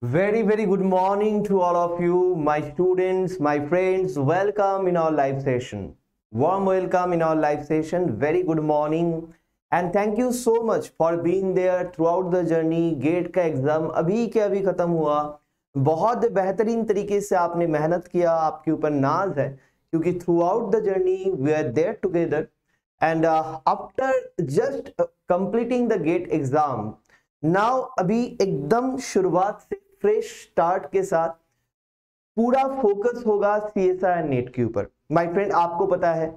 Very good morning to all of you, my students, my friends. Welcome in our live session. Warm welcome in our live session. Very good morning and thank you so much for being there throughout the journey. GATE का exam अभी के अभी खत्म हुआ। बहुत बेहतरीन तरीके से आपने मेहनत किया, आपके ऊपर नाज है क्योंकि through the journey we are there together and after just completing the GATE exam now अभी एकदम शुरुआत से फ्रेश स्टार्ट के साथ पूरा फोकस होगा सीएसआईआर नेट के ऊपर। माय फ्रेंड, आपको पता है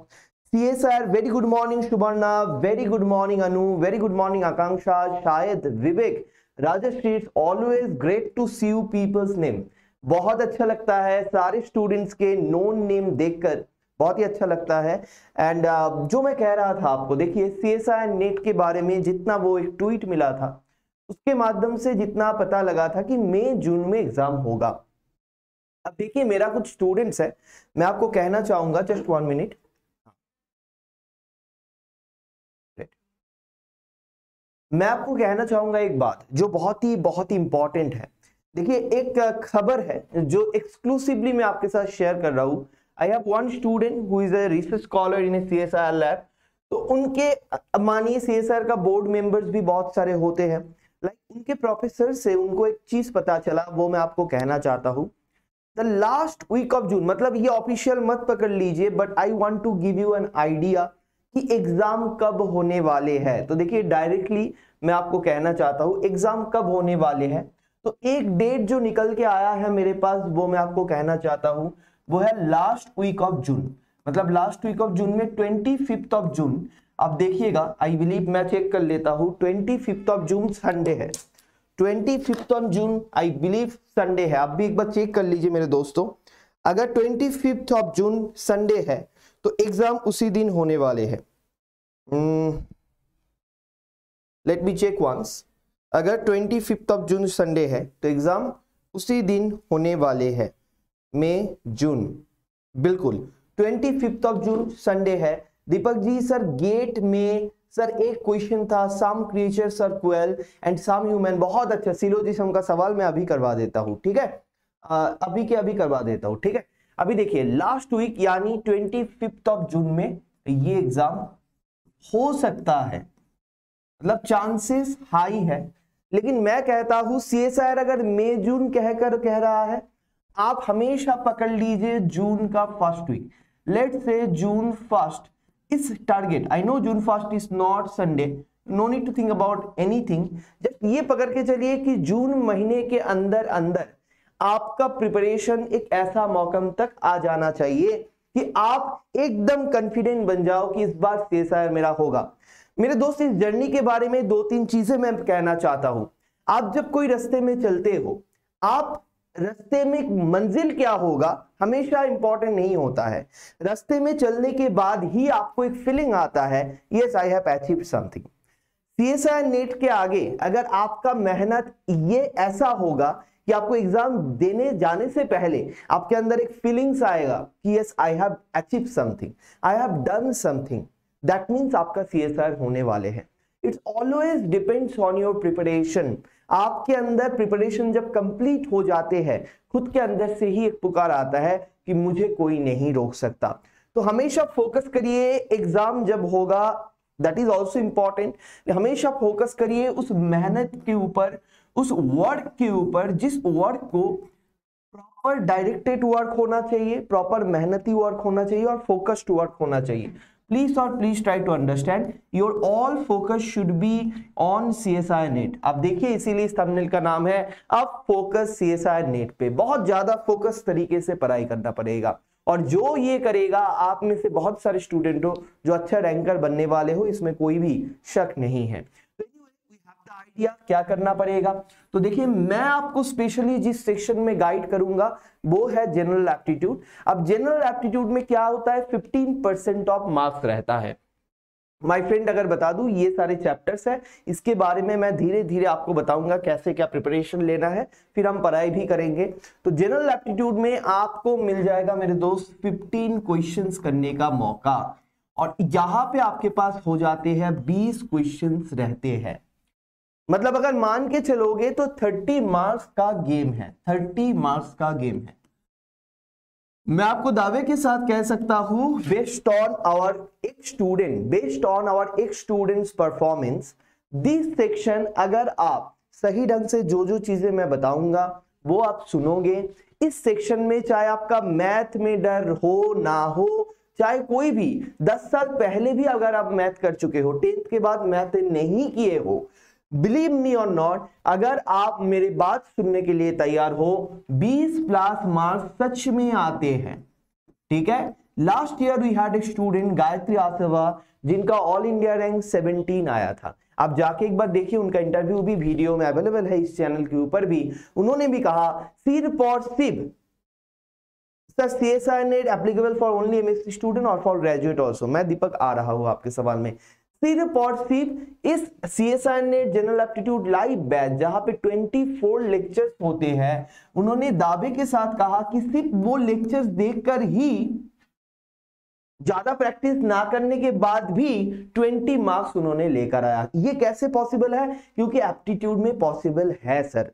CSIR. Very good morning Suvarna, very good morning Anu, very good morning Akanksha, Shayad Vivek, Rajshree. It's always great to see you people's name. बहुत अच्छा लगता है सारे स्टूडेंट्स के नोन नेम देखकर, बहुत ही अच्छा लगता है। एंड जो मैं कह रहा था आपको, देखिए सीएसआईआर नेट के बारे में जितना वो एक ट्वीट मिला था उसके माध्यम से जितना पता लगा था कि मई जून में एग्जाम होगा। अब देखिए मेरा कुछ स्टूडेंट्स है, मैं आपको कहना चाहूंगा, जस्ट 1 मिनट। मैं आपको कहना चाहूंगा एक बात जो बहुत ही इंपॉर्टेंट है। देखिए एक खबर है जो एक्सक्लूसिवली मैं आपके साथ शेयर कर रहा हूं। I have one student who is a research scholar in A CSIR lab. तो उनके मानिए सीएसआईआर का बोर्ड मेंबर्स भी बहुत सारे होते हैं। उनके प्रोफेसर से उनको एक चीज पता चला, वो मैं आपको कहना चाहता हूं। The last week of June, मतलब ये ऑफिशियल मत पकड़ लीजिए but I want to give you an idea कि एग्जाम कब होने वाले हैं। तो देखिए डायरेक्टली मैं आपको कहना चाहता हूं एग्जाम कब होने वाले हैं। तो एक डेट जो निकल के आया है मेरे पास, वो मैं आपको कहना चाहता हूं, वो है लास्ट वीक ऑफ जून। मतलब लास्ट वीक ऑफ जून में 25 ऑफ जून। अब देखिएगा, आई बिलीव, मैं चेक कर लेता हूं, 25 ऑफ जून संडे है। 25 of June I believe Sunday है। आप भी एक बार चेक कर लीजिए मेरे दोस्तों। अगर 25 ऑफ जून संडे है तो एग्जाम उसी दिन होने वाले हैं। Let me check once. अगर 25 ऑफ जून संडे है तो एग्जाम उसी दिन होने वाले हैं, मई जून। बिल्कुल 25 ऑफ जून संडे है। दीपक जी सर गेट में सर एक क्वेश्चन था, some creature sir quail and some human. बहुत अच्छा सिलोजिज्म का सवाल मैं अभी करवा देता हूं, ठीक है। अभी के अभी करवा देता हूं, ठीक है। अभी देखिए लास्ट वीक यानी 25 ऑफ जून में ये एग्जाम हो सकता है, मतलब चांसेस हाई है। लेकिन मैं कहता हूं सीएसआईआर अगर मई जून कहकर कह रहा है, आप हमेशा पकड़ लीजिए जून का first week. Let's say June first is target. I know June first is not Sunday, no need to think about anything. Just ये पकड़ के चलिए कि जून महीने के अंदर अंदर आपका प्रिपरेशन एक ऐसा मौकम तक आ जाना चाहिए कि आप एकदम कॉन्फिडेंट बन जाओ कि इस बार सीएसआईआर मेरा होगा। मेरे दोस्त, इस जर्नी के बारे में 2-3 चीजें मैं कहना चाहता हूं। आप जब कोई रास्ते में चलते हो, आप रास्ते में मंजिल क्या होगा हमेशा इंपॉर्टेंट नहीं होता है। रास्ते में चलने के बाद ही आपको एक फीलिंग आता है, yes I have achieved something. CSIR net के आगे अगर आपका मेहनत ये ऐसा होगा कि आपको एग्जाम देने जाने से पहले आपके अंदर एक फीलिंग्स आएगा कि yes I have achieved something, I have done something, that means आपका सीएसआईआर होने वाले हैं। It's always depends on your preparation. आपके अंदर प्रिपरेशन जब कंप्लीट हो जाते हैं, खुद के अंदर से ही एक पुकार आता है कि मुझे कोई नहीं रोक सकता। तो हमेशा फोकस करिए एग्जाम जब होगा, दैट इज ऑल्सो इंपॉर्टेंट। हमेशा फोकस करिए उस मेहनत के ऊपर, उस वर्क के ऊपर, जिस वर्क को प्रॉपर डायरेक्टेड वर्क होना चाहिए, प्रॉपर मेहनती वर्क होना चाहिए और फोकस्ड वर्क होना चाहिए। Please try to understand your all focus should be on CSIR NET। अब देखिए इसीलिए इस थंबनेल का नाम है अब फोकस CSIR NET पे। बहुत ज्यादा फोकस तरीके से पढ़ाई करना पड़ेगा और जो ये करेगा, आप में से बहुत सारे स्टूडेंट हो जो अच्छा रैंकर बनने वाले हो, इसमें कोई भी शक नहीं है। आइडिया क्या करना पड़ेगा, तो देखिए मैं आपको स्पेशली जिस सेक्शन में गाइड करूंगा वो है जनरल एप्टीट्यूड। अब जनरल एप्टीट्यूड में क्या होता है, 15% ऑफ मार्क्स रहता है। माय फ्रेंड अगर बता दूं ये सारे चैप्टर्स है, इसके बारे में मैं धीरे धीरे आपको बताऊंगा कैसे क्या प्रिपरेशन लेना है, फिर हम पढ़ाई भी करेंगे। तो जनरल एप्टीट्यूड में आपको मिल जाएगा मेरे दोस्त 15 क्वेश्चंस करने का मौका और यहां पे आपके पास हो जाते हैं 20 क्वेश्चंस रहते हैं। मतलब अगर मान के चलोगे तो 30 मार्क्स का गेम है, 30 मार्क्स का गेम है। मैं आपको दावे के साथ कह सकता हूं बेस्ड ऑन आवर एक स्टूडेंट्स परफॉर्मेंस दिस सेक्शन, अगर आप सही ढंग से जो जो चीजें मैं बताऊंगा वो आप सुनोगे, इस सेक्शन में चाहे आपका मैथ में डर हो ना हो, चाहे कोई भी 10 साल पहले भी अगर आप मैथ कर चुके हो, 10th के बाद मैथ नहीं किए हो, बिलीव मी और नॉट, अगर आप मेरी बात सुनने के लिए तैयार हो, 20+ मार्क्स सच में आते हैं। ठीक है, last year we had a student Gayatri Aswa जिनका ऑल इंडिया रैंक 17 आया था। आप जाके एक बार देखिए, उनका इंटरव्यू भी वीडियो में अवेलेबल है इस चैनल के ऊपर भी। उन्होंने भी कहा सिर्फ और सिर्फ sir CSIR net applicable for only MSc student और फॉर ग्रेजुएट ऑल्सो। मैं दीपक आ रहा हूं आपके सवाल में। सिर्फ और सिर्फ इस CSIR NET general aptitude live batch जहां पे 24 लेक्चर्स होते हैं, उन्होंने दावे के साथ कहा कि सिर्फ वो लेक्चर्स देखकर ही, ज्यादा प्रैक्टिस ना करने के बाद भी 20 मार्क्स उन्होंने लेकर आया। ये कैसे पॉसिबल है? क्योंकि एप्टीट्यूड में पॉसिबल है सर।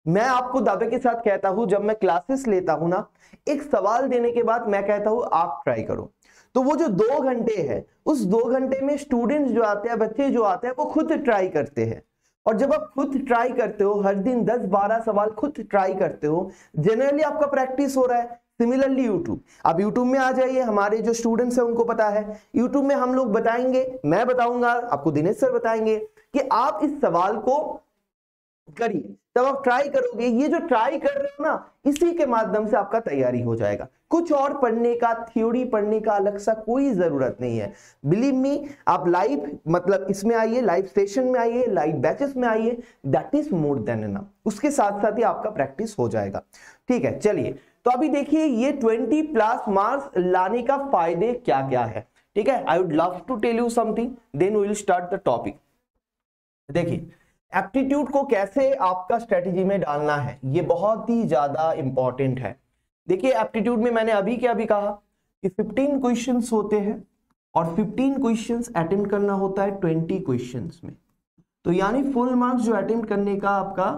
मैं आपको दावे के साथ कहता हूं, जब मैं क्लासेस लेता हूं ना, एक सवाल देने के बाद मैं कहता हूं आप ट्राई करो, तो वो जो 2 घंटे है, उस 2 घंटे में स्टूडेंट्स जो आते हैं, बच्चे जो आते हैं, वो खुद ट्राई करते हैं। और जब आप खुद ट्राई करते हो, हर दिन 10-12 सवाल खुद ट्राई करते हो, जनरली आपका प्रैक्टिस हो रहा है। सिमिलरली यूट्यूब, आप यूट्यूब में आ जाइए, हमारे जो स्टूडेंट्स हैं उनको पता है, यूट्यूब में हम लोग बताएंगे, मैं बताऊंगा आपको, दिनेश सर बताएंगे कि आप इस सवाल को करिए, तब आप ट्राई करोगे। ये जो ट्राई कर रहे हो ना, इसी के माध्यम से आपका तैयारी हो जाएगा। कुछ और पढ़ने का, थ्योरी पढ़ने का अलग सा कोई जरूरत नहीं है। बिलीव मी, आप लाइव मतलब इसमें आइए, लाइव सेशन में आइए, लाइव बैचेस में आइए, that is more than enough. उसके साथ साथ ही आपका प्रैक्टिस हो जाएगा। ठीक है, चलिए तो अभी देखिए ये 20+ मार्क्स लाने का फायदे क्या क्या है। ठीक है, I would love to tell you something, then we will start the topic. देखिए एप्टीट्यूड को कैसे आपका स्ट्रेटेजी में डालना है, ये बहुत ही ज्यादा इंपॉर्टेंट है। देखिए एप्टीट्यूड में मैंने अभी क्या भी कहा कि 15 क्वेश्चंस होते हैं और 15 क्वेश्चंस अटेम्प्ट करना होता है 20 क्वेश्चंस में। तो यानी फुल मार्क्स जो अटेम्प्ट करने का आपका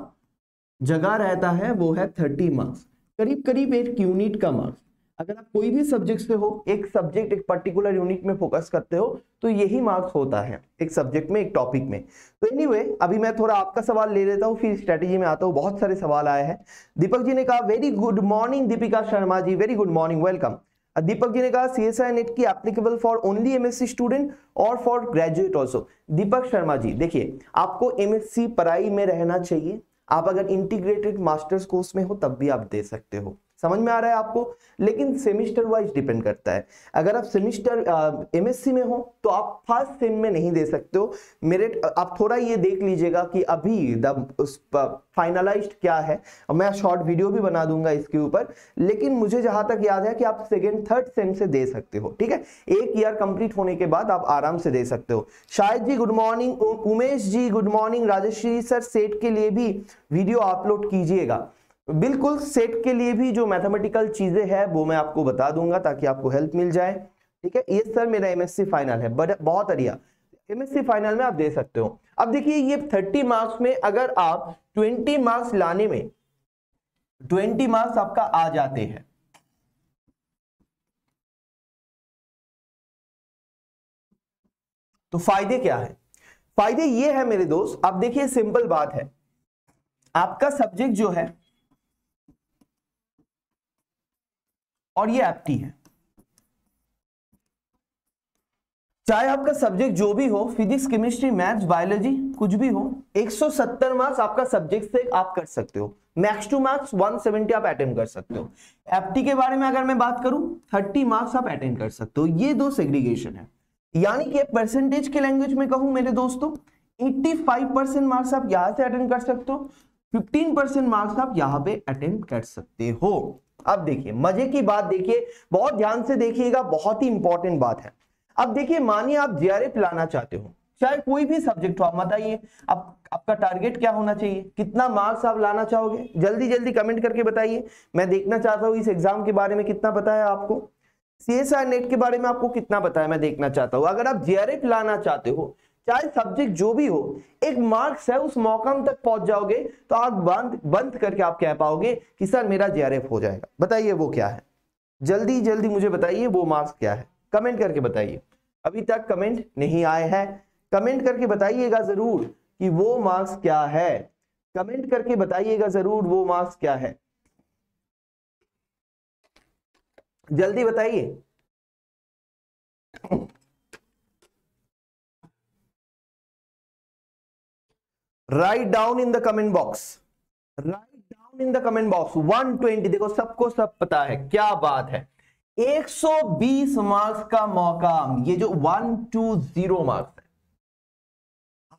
जगह रहता है वो है 30 मार्क्स, करीब करीब 1 यूनिट का मार्क्स। अगर आप कोई भी सब्जेक्ट से हो, एक सब्जेक्ट एक पर्टिकुलर यूनिट में फोकस करते हो, तो यही मार्क्स होता है एक सब्जेक्ट में, एक टॉपिक में। तो एनीवे अभी मैं थोड़ा आपका सवाल ले लेता हूँ, फिर स्ट्रेटेजी में आता हूँ। बहुत सारे सवाल आए हैं। दीपक जी ने कहा very good morning Deepika Sharma ji, very good morning, welcome. Deepak ji ने कहा CSIR नेट की applicable for only MSc student और for graduate also. Deepak Sharma ji देखिए, आपको MSc पढ़ाई में रहना चाहिए। आप अगर इंटीग्रेटेड मास्टर्स कोर्स में हो तब भी आप दे सकते हो, समझ में आ रहा है आपको, लेकिन सेमिस्टर वाइज डिपेंड करता है। अगर आप सेमिस्टर MSc में हो तो आप फर्स्ट सेम में नहीं दे सकते हो मेरिट। आप थोड़ा ये देख लीजिएगा कि अभी फाइनलाइज्ड क्या है, मैं शॉर्ट वीडियो भी बना दूंगा इसके ऊपर, लेकिन मुझे जहां तक याद है कि आप सेकेंड थर्ड सेम से दे सकते हो। ठीक है, 1 ईयर कंप्लीट होने के बाद आप आराम से दे सकते हो। Shayad ji good morning, Umesh ji good morning, Rajshree sir SET के लिए भी वीडियो अपलोड कीजिएगा। बिल्कुल, सेट के लिए भी जो मैथमेटिकल चीजें हैं वो मैं आपको बता दूंगा ताकि आपको हेल्प मिल जाए। ठीक है, ये सर मेरा MSc फाइनल है, बट बहुत बढ़िया, MSc फाइनल में आप दे सकते हो। अब देखिए ये 30 मार्क्स में अगर आप 20 मार्क्स लाने में 20 मार्क्स आपका आ जाते हैं, तो फायदे क्या है? फायदे ये है मेरे दोस्त, आप देखिए सिंपल बात है, आपका सब्जेक्ट जो है और ये एप्टी है, चाहे आपका सब्जेक्ट जो भी हो, फिजिक्स केमिस्ट्री मैथ्स बायोलॉजी कुछ भी हो, 170 मार्क्स आपका सब्जेक्ट से आप कर सकते हो, मैक्स टू मैक्स 170 आप अटेम्प्ट कर सकते हो। एप्टी के बारे में अगर मैं बात करूं 30 मार्क्स आप अटेम्प्ट कर सकते हो। ये 2 सेग्रीगेशन है, यानी कि परसेंटेज के लैंग्वेज में कहूं मेरे दोस्तों, 85% मार्क्स आप यहां से अटेम्प्ट कर सकते हो, 15% मार्क्स आप यहां पे अटेम्प्ट कर सकते हो। अब देखिए मजे की बात, देखिए बहुत ध्यान से देखिएगा, बहुत ही इंपॉर्टेंट बात है। अब देखिए मानिए आप JRF लाना चाहते हो, चाहे कोई भी सब्जेक्ट हो, आप बताइए आपका टारगेट क्या होना चाहिए, कितना मार्क्स आप लाना चाहोगे, जल्दी जल्दी कमेंट करके बताइए। मैं देखना चाहता हूं इस एग्जाम के बारे में कितना पता है आपको, CSIR नेट के बारे में आपको कितना पता है, मैं देखना चाहता हूं। अगर आप JRF लाना चाहते हो चाहे सब्जेक्ट जो भी हो, एक मार्क्स है, उस मौकाम तक पहुंच जाओगे तो आप बंद करके आप कह पाओगे कि सर मेरा जेआरएफ हो जाएगा। बताइए वो क्या है, जल्दी जल्दी मुझे बताइए वो मार्क्स क्या है, कमेंट करके बताइए। अभी तक कमेंट नहीं आए हैं, कमेंट करके बताइएगा जरूर कि वो मार्क्स क्या है, कमेंट करके बताइएगा जरूर वो मार्क्स क्या है, जल्दी बताइए। Write down in the comment box, write down in the comment box 120। देखो सबको सब पता है, क्या बात है। 120 मार्क्स का मौका, ये जो 120 मार्क्स है,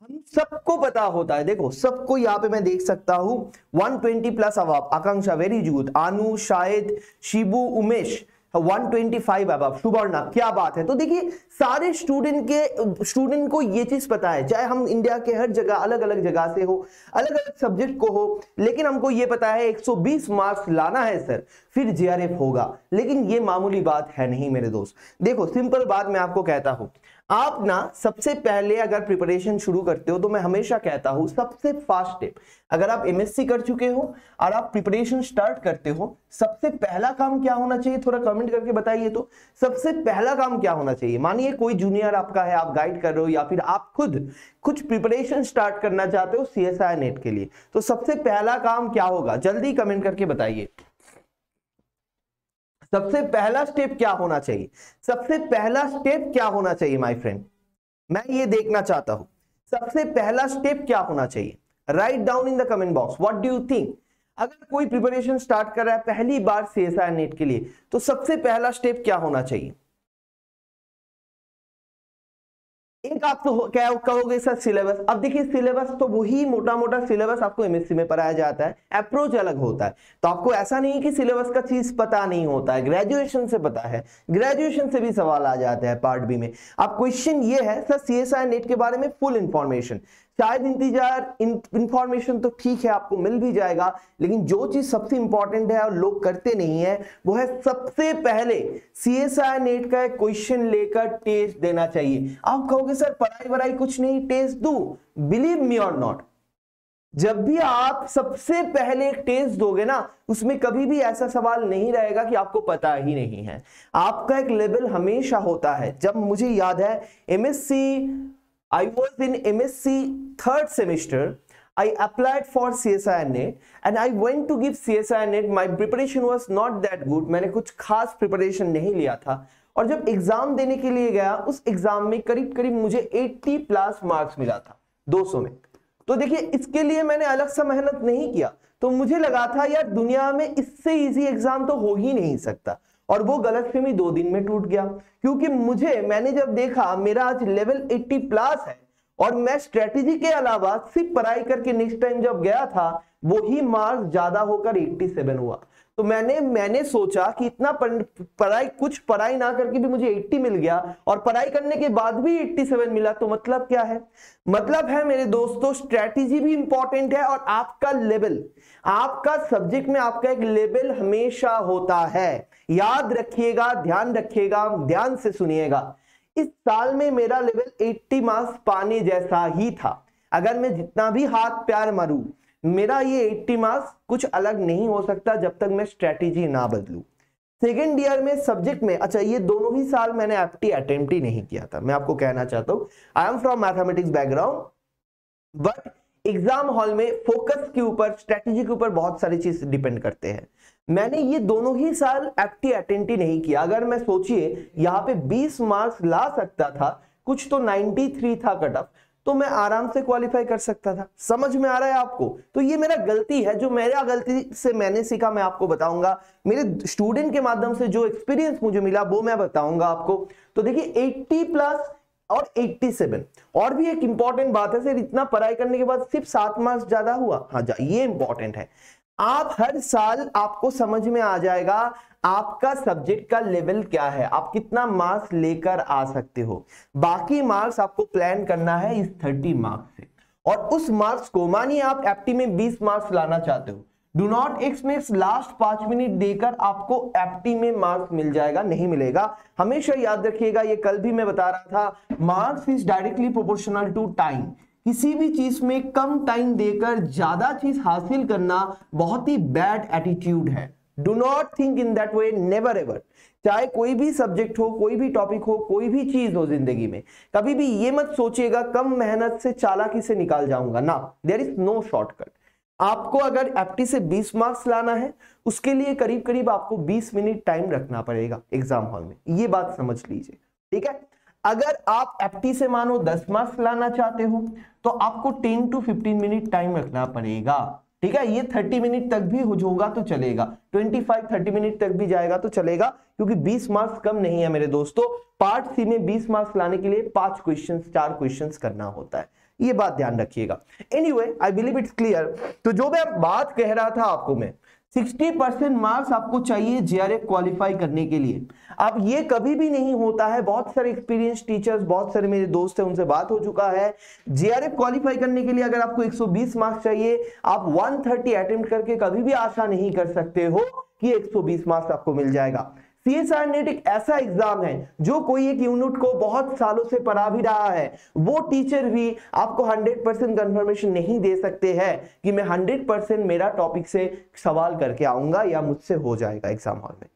हम सबको पता होता है। देखो सबको यहाँ पे मैं देख सकता हूं 120 प्लस। अब आकांक्षा वेरी गुड, आनु, शाहिद, शिबू, उमेश 125 अब, सुवर्णा क्या बात है। तो देखिए सारे स्टूडेंट को ये चीज पता है, चाहे हम इंडिया के हर जगह अलग अलग जगह से हो, अलग अलग सब्जेक्ट को हो, लेकिन हमको ये पता है 120 मार्क्स लाना है सर, फिर जेआरएफ होगा। लेकिन ये मामूली बात है नहीं मेरे दोस्त। देखो सिंपल बात मैं आपको कहता हूं, आप ना सबसे पहले अगर प्रिपरेशन शुरू करते हो तो मैं हमेशा कहता हूं सबसे फास्ट स्टेप, अगर आप एमएससी कर चुके हो और आप प्रिपरेशन स्टार्ट करते हो, सबसे पहला काम क्या होना चाहिए, थोड़ा कमेंट करके बताइए तो। सबसे पहला काम क्या होना चाहिए, मानिए कोई जूनियर आपका है, आप गाइड कर रहे हो या फिर आप खुद कुछ प्रिपरेशन स्टार्ट करना चाहते हो सीएसआई नेट के लिए, तो सबसे पहला काम क्या होगा, जल्दी कमेंट करके बताइए। सबसे पहला स्टेप क्या होना चाहिए, सबसे पहला स्टेप क्या होना चाहिए माय फ्रेंड, मैं ये देखना चाहता हूं सबसे पहला स्टेप क्या होना चाहिए। Write down in the comment box what do you think. अगर कोई प्रिपरेशन स्टार्ट कर रहा है पहली बार सीएसआई नेट के लिए, तो सबसे पहला स्टेप क्या होना चाहिए। एक आप तो क्या कहोगे सर सिलेबस। अब देखिए सिलेबस तो वही मोटा मोटा सिलेबस आपको एमएससी में पढ़ाया जाता है, अप्रोच अलग होता है। तो आपको ऐसा नहीं कि सिलेबस का चीज पता नहीं होता है, ग्रेजुएशन से पता है, ग्रेजुएशन से भी सवाल आ जाता है पार्ट बी में। अब क्वेश्चन ये है सर सीएसआई नेट के बारे में फुल इंफॉर्मेशन, शायद इंतजार इंफॉर्मेशन तो ठीक है आपको मिल भी जाएगा, लेकिन जो चीज सबसे इंपॉर्टेंट है और लोग करते नहीं है वो है सबसे पहले सीएसआई नेट का एक क्वेश्चन लेकर टेस्ट देना चाहिए। आप कहोगे सर पढ़ाई वढ़ाई कुछ नहीं, टेस्ट दू, बिलीव मी और नॉट, जब भी आप सबसे पहले एक टेस्ट दोगे ना, उसमें कभी भी ऐसा सवाल नहीं रहेगा कि आपको पता ही नहीं है। आपका एक लेवल हमेशा होता है। जब मुझे याद है MSc, I was in MSc third semester. I applied for CSI NET and I went to give CSI NET. My preparation was not that good. मैंने कुछ खास प्रिपरेशन नहीं लिया था, और जब एग्जाम देने के लिए गया उस एग्जाम में करीब करीब मुझे 80 प्लस मार्क्स मिला था 200 में। तो देखिए इसके लिए मैंने अलग सा मेहनत नहीं किया, तो मुझे लगा था यार दुनिया में इससे इजी एग्जाम तो हो ही नहीं सकता, और वो गलतफहमी 2 दिन में टूट गया। क्योंकि मैंने जब देखा मेरा आज लेवल 80 प्लस है और मैं स्ट्रेटेजी के अलावा सिर्फ पढ़ाई करके नेक्स्ट टाइम जब गया था वही मार्क्स ज्यादा होकर 87 हुआ। तो मैंने सोचा कि इतना पढ़ाई ना करके भी मुझे 80 मिल गया और पढ़ाई करने के बाद भी 87 मिला, तो मतलब क्या है, मतलब है मेरे दोस्तों स्ट्रेटेजी भी इंपॉर्टेंट है और आपका लेवल, आपका सब्जेक्ट में आपका एक लेवल हमेशा होता है। याद रखिएगा, ध्यान रखिएगा, ध्यान से सुनिएगा। इस साल में मेरा लेवल 80 मार्क्स पाने जैसा ही था। अगर मैं जितना भी हाथ प्यार मारूं, मेरा ये 80 मार्क्स कुछ अलग नहीं हो सकता जब तक मैं स्ट्रेटेजी ना बदलूं। सेकेंड ईयर में सब्जेक्ट में, अच्छा ये दोनों ही साल मैंने एफटी अटेम्प्ट ही नहीं किया था। मैं आपको कहना चाहता हूं आई am from mathematics background, but exam hall में फोकस के ऊपर, स्ट्रेटेजी के ऊपर बहुत सारी चीज डिपेंड करते हैं। मैंने ये दोनों ही साल एफटी अटेम्प्ट ही नहीं किया। अगर मैं सोचिए यहाँ पे 20 मार्क्स ला सकता था, कुछ तो 93 था कट ऑफ, तो मैं आराम से क्वालिफाई कर सकता था। समझ में आ रहा है आपको। तो ये मेरा गलती है, जो मेरा गलती से मैंने सीखा मैं आपको बताऊंगा, मेरे स्टूडेंट के माध्यम से जो एक्सपीरियंस मुझे मिला वो मैं बताऊंगा आपको। तो देखिए 80 प्लस और 87, और भी एक इंपॉर्टेंट बात है सर इतना पढ़ाई करने के बाद सिर्फ 7 मार्क्स ज्यादा हुआ, हाँ ये इंपॉर्टेंट है। आप हर साल आपको समझ में आ जाएगा आपका सब्जेक्ट का लेवल क्या है, आप कितना मार्क्स लेकर आ सकते हो। बाकी मार्क्स आपको प्लान करना है इस 30 मार्क्स से, और उस मार्क्स को, मानिए आप एफटी में 20 मार्क्स लाना चाहते हो, do not expect last 5 minute देकर आपको एप्टी में मार्क्स मिल जाएगा, नहीं मिलेगा। हमेशा याद रखिएगा, ये कल भी मैं बता रहा था, marks is directly proportional to time. किसी भी चीज में कम टाइम देकर ज्यादा चीज हासिल करना बहुत ही बैड एटीट्यूड है। Do not think in that way, never ever. चाहे कोई भी सब्जेक्ट हो, कोई भी टॉपिक हो, कोई भी चीज हो जिंदगी में, कभी भी ये मत सोचिएगा कम मेहनत से चालाकी से निकाल जाऊंगा ना, देयर इज नो शॉर्टकट। आपको अगर एप्टी से 20 मार्क्स लाना है, उसके लिए करीब करीब आपको 20 मिनट टाइम रखना पड़ेगा एग्जाम हॉल में, ये बात समझ लीजिए, ठीक है। अगर आप एप्टी से मानो 10 मार्क्स लाना चाहते हो तो आपको 10 to 15 मिनट टाइम रखना पड़ेगा, ठीक है। ये 30 मिनट तक भी होगा तो चलेगा, 25-30 मिनट तक भी जाएगा तो चलेगा, क्योंकि 20 मार्क्स कम नहीं है मेरे दोस्तों। पार्ट सी में 20 मार्क्स लाने के लिए 4 क्वेश्चंस करना होता है, ये बात ध्यान रखिएगा। Anyway, I believe it's clear. तो जो मैं बात कह रहा था आपको, मैं 60% मार्क्स आपको चाहिए जेआरएफ क्वालिफाई करने के लिए। अब ये कभी भी नहीं होता है, बहुत सारे एक्सपीरियंस टीचर्स, बहुत सारे मेरे दोस्त हैं, उनसे बात हो चुका है, जेआरएफ क्वालिफाई करने के लिए अगर आपको 120 मार्क्स चाहिए, आप 130 अटेम्प्ट करके कभी भी आशा नहीं कर सकते हो कि 120 मार्क्स आपको मिल जाएगा। सीएसआर नेट एक ऐसा एग्जाम है जो कोई एक यूनिट को बहुत सालों से पढ़ा भी रहा है, वो टीचर भी आपको 100% कंफर्मेशन नहीं दे सकते हैं कि मैं 100% मेरा टॉपिक से सवाल करके आऊंगा या मुझसे हो जाएगा एग्जाम हॉल में।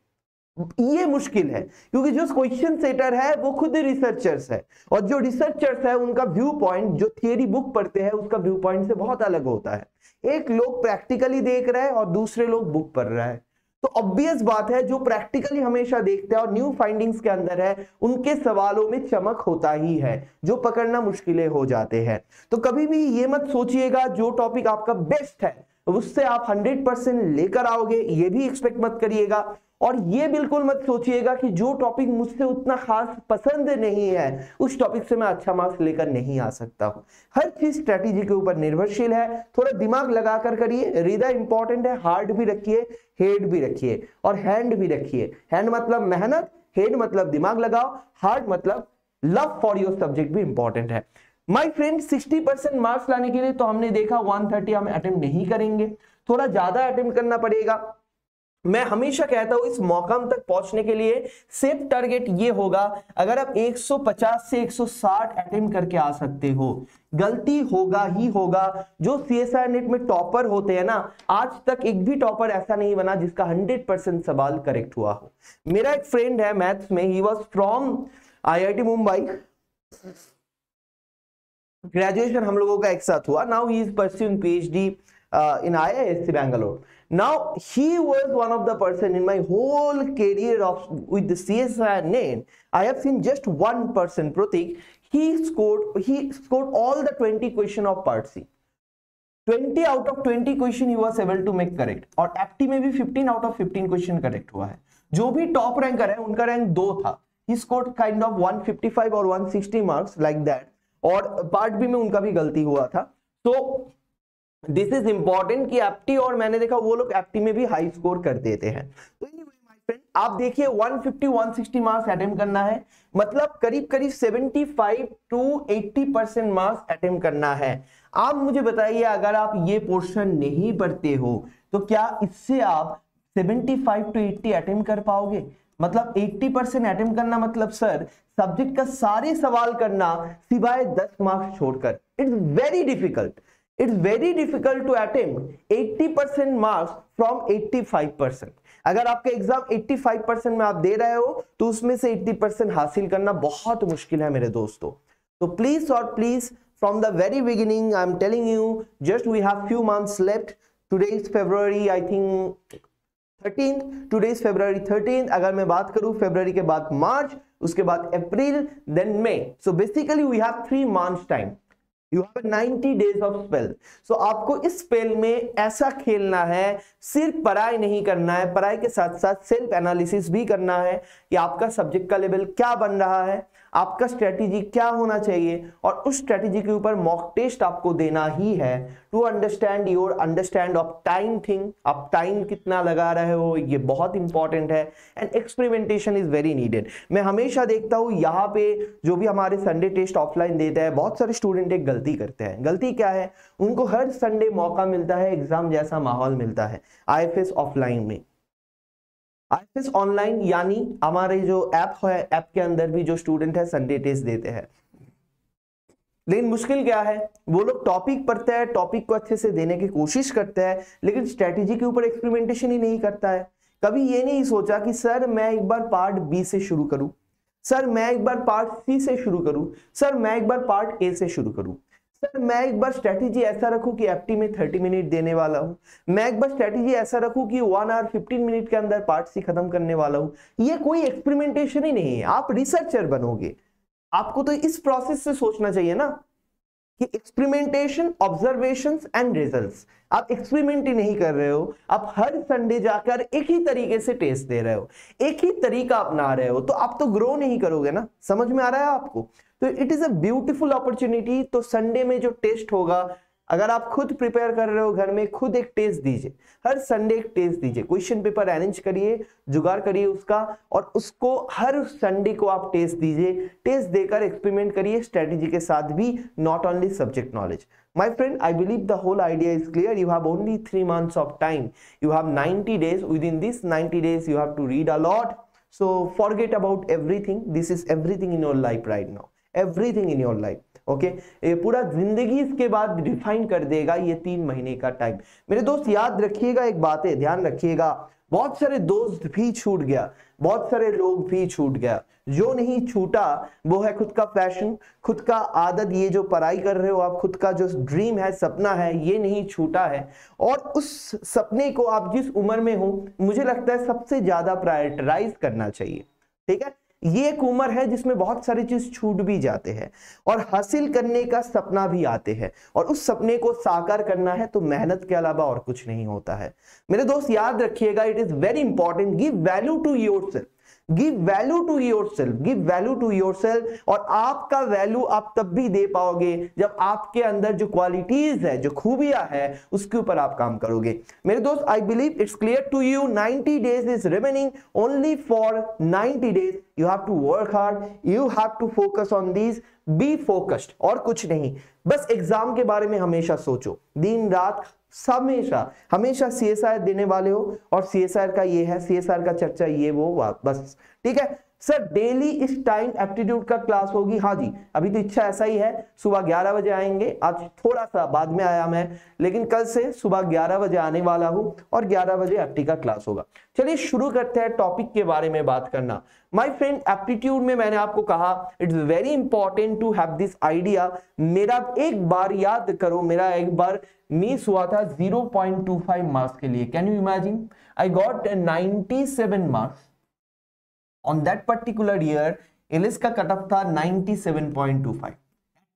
ये मुश्किल है, क्योंकि जो क्वेश्चन सेटर है वो खुद रिसर्चर्स है, और जो रिसर्चर्स है उनका व्यू पॉइंट, जो थियरी बुक पढ़ते हैं उसका व्यू पॉइंट से बहुत अलग होता है। एक लोग प्रैक्टिकली देख रहे हैं और दूसरे लोग बुक पढ़ रहे हैं। तो ऑब्वियस बात है, जो प्रैक्टिकली हमेशा देखते हैं और न्यू फाइंडिंग्स के अंदर है, उनके सवालों में चमक होता ही है, जो पकड़ना मुश्किलें हो जाते हैं। तो कभी भी ये मत सोचिएगा जो टॉपिक आपका बेस्ट है उससे आप 100% लेकर आओगे, ये भी एक्सपेक्ट मत करिएगा। और ये बिल्कुल मत सोचिएगा कि जो टॉपिक मुझसे उतना खास पसंद नहीं है उस टॉपिक से मैं अच्छा मार्क्स लेकर नहीं आ सकता हूं। हर चीज स्ट्रेटेजी के ऊपर निर्भरशील है, थोड़ा दिमाग लगाकर करिए। हृदय इंपॉर्टेंट है, हार्ट भी रखिए, हेड भी रखिए और हैंड भी रखिए। हैंड मतलब मेहनत, हेड मतलब दिमाग लगाओ, हार्ट मतलब लव फॉर योर सब्जेक्ट भी इंपॉर्टेंट है। माय फ्रेंड, 60% मार्क्स लाने के लिए तो हमने देखा 130 हम अटेम्प्ट नहीं करेंगे, थोड़ा ज्यादा अटेम्प्ट करना पड़ेगा। मैं हमेशा कहता हूं इस मौकाम तक पहुंचने के लिए सेफ टारगेट ये होगा, अगर आप 150 से 160 अटेम्प्ट करके आ सकते हो, गलती होगा ही होगा। जो सीएसआर नेट में टॉपर होते हैं ना, आज तक एक भी टॉपर ऐसा नहीं बना जिसका 100% सवाल करेक्ट हुआ हो। मेरा एक फ्रेंड है मैथ्स में, he was from IIT Mumbai, graduation हम लोगों का एक साथ हुआ। Now he is pursuing PhD in IISc Bangalore. Now he was one of the person in my whole career of with the CSIR NET. I have seen just one person, Pratik. He scored all the 20 question of part C. 20 out of 20 question he was able to make correct. और एप्टी में भी 15 out of 15 question correct हुआ है। जो भी top ranker है उनका rank 2 था। He scored kind of 155 और 160 marks like that. और पार्ट बी में उनका भी गलती हुआ था। तो दिस इज इंपॉर्टेंट कि एप्टी, और मैंने देखा वो लोग एप्टी में भी हाई स्कोर कर देते हैं। तो माय फ्रेंड, आप देखिए 150-160 मार्क्स अटेम्प्ट करना है, मतलब करीब करीब 75 to 80% मार्क्स अटेम्प्ट करना है। आप मुझे बताइए, अगर आप ये पोर्शन नहीं पढ़ते हो तो क्या इससे आप 75 to 80 अटेम्प्ट कर पाओगे? मतलब 80% अटेम्प्ट करना मतलब सर सब्जेक्ट का सारे सवाल करना सिवाय 10 मार्क्स छोड़कर। It's very difficult, It's very difficult to attempt 80% marks from 85%. अगर आपका एग्जाम 85% में आप दे रहे हो तो उसमें से 80% हासिल करना बहुत मुश्किल है मेरे दोस्तों। तो प्लीज और please, from the very beginning I am telling you, just we have few months left. Today is February, I think 13th. Today is February 13th. अगर मैं बात करूं फरवरी के बाद मार्च, उसके बाद अप्रैल, then May. So basically we have 3 months time. You have 90 days of spell. So आपको इस स्पेल में ऐसा खेलना है, सिर्फ पढ़ाई नहीं करना है, पढ़ाई के साथ साथ सेल्फ एनालिसिस भी करना है कि आपका सब्जेक्ट का लेवल क्या बन रहा है, आपका स्ट्रेटेजी क्या होना चाहिए, और उस स्ट्रेटेजी के ऊपर मॉक टेस्ट आपको देना ही है to understand of time thing. आप टाइम कितना लगा रहे हो, ये बहुत इंपॉर्टेंट है, and experimentation is very needed. मैं हमेशा देखता हूं यहाँ पे जो भी हमारे संडे टेस्ट ऑफलाइन देते हैं, बहुत सारे स्टूडेंट एक गलती करते हैं। गलती क्या है, उनको हर संडे मौका मिलता है, एग्जाम जैसा माहौल मिलता है आईएफएस ऑफलाइन में। आईएफएस ऑनलाइन यानी हमारे जो ऐप है, ऐप के अंदर भी जो स्टूडेंट है संडे टेस्ट देते हैं, लेकिन मुश्किल क्या है, वो लोग टॉपिक पढ़ते हैं, टॉपिक को अच्छे से देने की कोशिश करते हैं, लेकिन स्ट्रेटेजी के ऊपर एक्सपेरिमेंटेशन ही नहीं करता है। कभी ये नहीं सोचा कि सर मैं एक बार पार्ट बी से शुरू करूं, सर मैं एक बार पार्ट सी से शुरू करूं, सर मैं एक बार पार्ट ए से शुरू करूं, सर मैं एक बार स्ट्रेटेजी ऐसा रखूं कि एफटी में 30 मिनट देने वाला हूं, मैं एक बार स्ट्रेटेजी ऐसा रखूं कि 1 आवर 15 मिनट के अंदर पार्ट सी खत्म करने वाला हूं। ये कोई एक्सपेरिमेंटेशन ही नहीं है, आप रिसर्चर बनोगे। आपको तो इस प्रोसेस से सोचना चाहिए ना कि एक्सपेरिमेंटेशन, ऑब्जर्वेशंस एंड रिजल्ट्स। आप एक्सपेरिमेंट ही नहीं कर रहे हो, आप हर संडे जाकर एक ही तरीके से टेस्ट दे रहे हो, एक ही तरीका अपना रहे हो, तो आप तो ग्रो नहीं करोगे ना। समझ में आ रहा है आपको? तो it is a beautiful opportunity. तो संडे में जो टेस्ट होगा, अगर आप खुद प्रिपेयर कर रहे हो घर में, खुद एक टेस्ट दीजिए, हर संडे एक टेस्ट दीजिए, क्वेश्चन पेपर अरेंज करिए, जुगाड़ करिए उसका, और उसको हर संडे को आप टेस्ट दीजिए। टेस्ट देकर एक्सपेरिमेंट करिए स्ट्रेटेजी के साथ भी, not only subject knowledge. My friend, I believe the whole idea is clear. You have only 3 months of time. You have 90 days. Within this 90 days, you have to read a lot. So forget about everything. This is everything in your life right now. Everything in your life. Okay? ये पूरा जिंदगी इसके बाद define कर देगा ये 3 महीने का टाइम। मेरे दोस्त याद रखिएगा एक बात है, ध्यान रखिएगा, बहुत सारे दोस्त भी छूट गया, बहुत सारे लोग भी छूट गया। जो नहीं छूटा वो है खुद का पैशन, खुद का आदत, ये जो पढ़ाई कर रहे हो आप, खुद का जो ड्रीम है, सपना है, ये नहीं छूटा है। और उस सपने को आप जिस उम्र में हो, मुझे लगता है सबसे ज्यादा प्रायोरिटाइज करना चाहिए। ठीक है, ये एक उम्र है जिसमें बहुत सारी चीज छूट भी जाते हैं और हासिल करने का सपना भी आते हैं, और उस सपने को साकार करना है तो मेहनत के अलावा और कुछ नहीं होता है। मेरे दोस्त याद रखिएगा, it is very important, give value to yourself, give value to yourself, give value to yourself. और आपका वैल्यू आप तब भी दे पाओगे जब आपके अंदर जो क्वालिटीज है, जो खूबियां है, उसके ऊपर आप काम करोगे। मेरे दोस्त, I believe it's clear to you, 90 days is remaining, only for 90 days you have to work hard, you have to focus on these, be focused, और कुछ नहीं। बस एग्जाम के बारे में हमेशा सोचो, दिन रात हमेशा हमेशा CSIR देने वाले हो, और CSIR का ये है, CSIR का चर्चा ये वो बस। ठीक है सर, डेली इस टाइम एप्टीट्यूड का क्लास होगी? हाँ जी, अभी तो इच्छा ऐसा ही है, सुबह 11 बजे आएंगे। आज थोड़ा सा बाद में आया मैं, लेकिन कल से सुबह 11 बजे आने वाला हूं, और 11 बजे एप्टी का क्लास होगा। चलिए शुरू करते हैं टॉपिक के बारे में बात करना। माय फ्रेंड, एप्टीट्यूड में मैंने आपको कहा it's very important to have this idea. मेरा एक बार याद करो, मेरा एक बार मिस हुआ था 0.25 मार्क्स के लिए। Can you imagine, I got 97 marks on that particular year। LS का कट ऑफ था 97.25।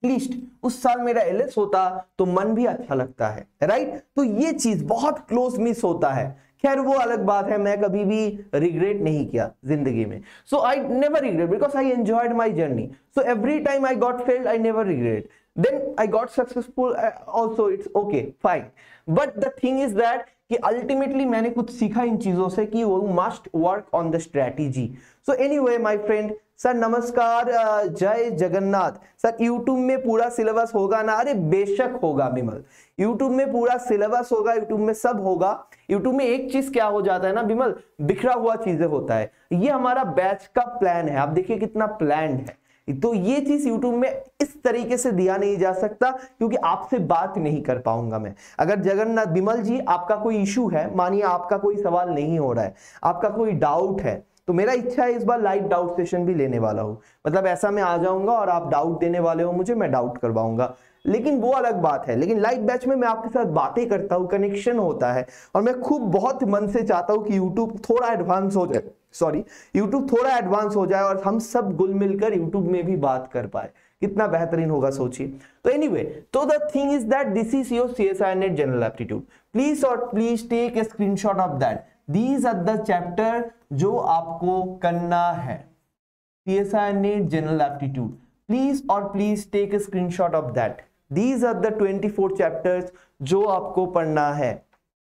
एटलीस्ट उस साल मेरा एलएस होता तो मन भी अच्छा लगता है, राइट? तो ये चीज बहुत क्लोज मिस होता है। खैर वो अलग बात है, मैं कभी भी रिग्रेट नहीं किया जिंदगी में। So I never regret because I enjoyed my journey. So every time I got failed, I never regret. Then I got successful also, it's okay, fine. But the thing is that कि ultimately मैंने कुछ सीखा इन चीजों से कि वो must work on the strategy. So anyway my friend, sir नमस्कार, जय जगन्नाथ। सर यूट्यूब में पूरा सिलेबस होगा ना? अरे बेशक होगा बिमल, यूट्यूब में पूरा सिलेबस होगा, यूट्यूब में सब होगा। यूट्यूब में एक चीज क्या हो जाता है ना बिमल, बिखरा हुआ चीजें होता है। ये हमारा बैच का प्लान है, आप देखिए कितना प्लान्ड है। तो ये चीज YouTube में इस तरीके से दिया नहीं जा सकता, क्योंकि आपसे बात नहीं कर पाऊंगा मैं। अगर जगन्नाथ बिमल जी आपका कोई इशू है, मानिए आपका कोई सवाल नहीं हो रहा है, आपका कोई डाउट है, तो मेरा इच्छा है इस बार लाइव डाउट सेशन भी लेने वाला हूं। मतलब ऐसा मैं आ जाऊंगा और आप डाउट देने वाले हो मुझे, मैं डाउट करवाऊंगा, लेकिन वो अलग बात है। लेकिन लाइव बैच में मैं आपके साथ बातें करता हूं, कनेक्शन होता है, और मैं खूब बहुत मन से चाहता हूं कि यूट्यूब थोड़ा एडवांस हो जाए, यूट्यूब थोड़ा एडवांस हो जाए और हम सब गुल मिलकर यूट्यूब में भी बात कर पाए। कितना बेहतरीन होगा सोचिए। तो एनीवे, तो the thing is that this is your CSIR NET general aptitude. Please take a screenshot of that. These are the chapter जो आपको करना है। CSIR NET general aptitude, please और please take a screenshot of that. These are the 24 chapters जो आपको पढ़ना है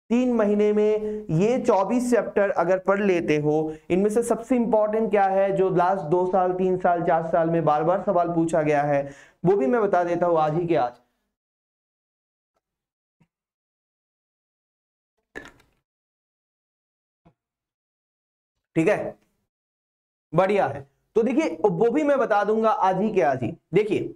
3 महीने में। ये 24 चैप्टर अगर पढ़ लेते हो, इनमें से सबसे इंपॉर्टेंट क्या है जो लास्ट 2 साल 3 साल 4 साल में बार बार सवाल पूछा गया है, वो भी मैं बता देता हूं आज ही के आज। ठीक है, बढ़िया है। तो देखिए वो भी मैं बता दूंगा आज ही के आज ही। देखिए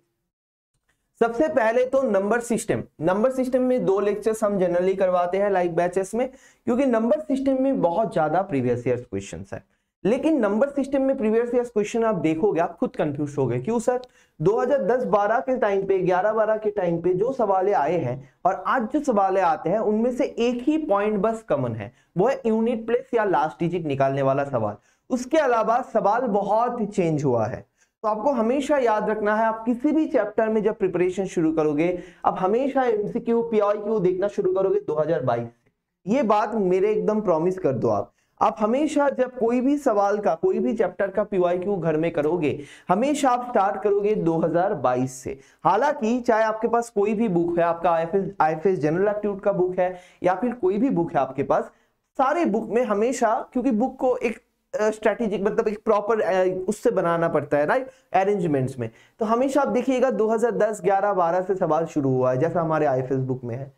सबसे पहले तो नंबर सिस्टम में 2 लेक्चर्स हम जनरली करवाते हैं लाइव बैचेस में, क्योंकि नंबर सिस्टम में बहुत ज्यादा प्रीवियस ईयर क्वेश्चंस है। लेकिन नंबर सिस्टम में प्रीवियस ईयर क्वेश्चन आप देखोगे आप खुद कंफ्यूज हो गए, क्यों सर 2010-12 के टाइम पे 11-12 के टाइम पे जो सवाल आए हैं और आज जो सवाल आते हैं उनमें से एक ही पॉइंट बस कॉमन है, वो है यूनिट प्लेस या लास्ट डिजिट निकालने वाला सवाल। उसके अलावा सवाल बहुत ही चेंज हुआ है। तो आपको हमेशा याद रखना है, आप किसी भी चैप्टर में जब प्रिपरेशन शुरू करोगे आप हमेशा एमसीक्यू पीआईक्यू देखना शुरू करोगे 2022 से। ये बात मेरे एकदम प्रॉमिस कर दो आप हमेशा जब कोई भी सवाल का कोई भी चैप्टर का पीवाईक्यू घर में करोगे हमेशा आप स्टार्ट करोगे 2022 से। हालांकि चाहे आपके पास कोई भी बुक है, आपका आईएफएस जनरल एप्टीट्यूड का बुक है या फिर कोई भी बुक है आपके पास, सारे बुक में हमेशा, क्योंकि बुक को एक स्ट्रैटेजिक मतलब एक प्रॉपर उससे बनाना पड़ता है राइट अरेंजमेंट्स में, तो हमेशा आप देखिएगा 2010, 11, 12 से सवाल शुरू हुआ है जैसा हमारे आईएफएस बुक में है।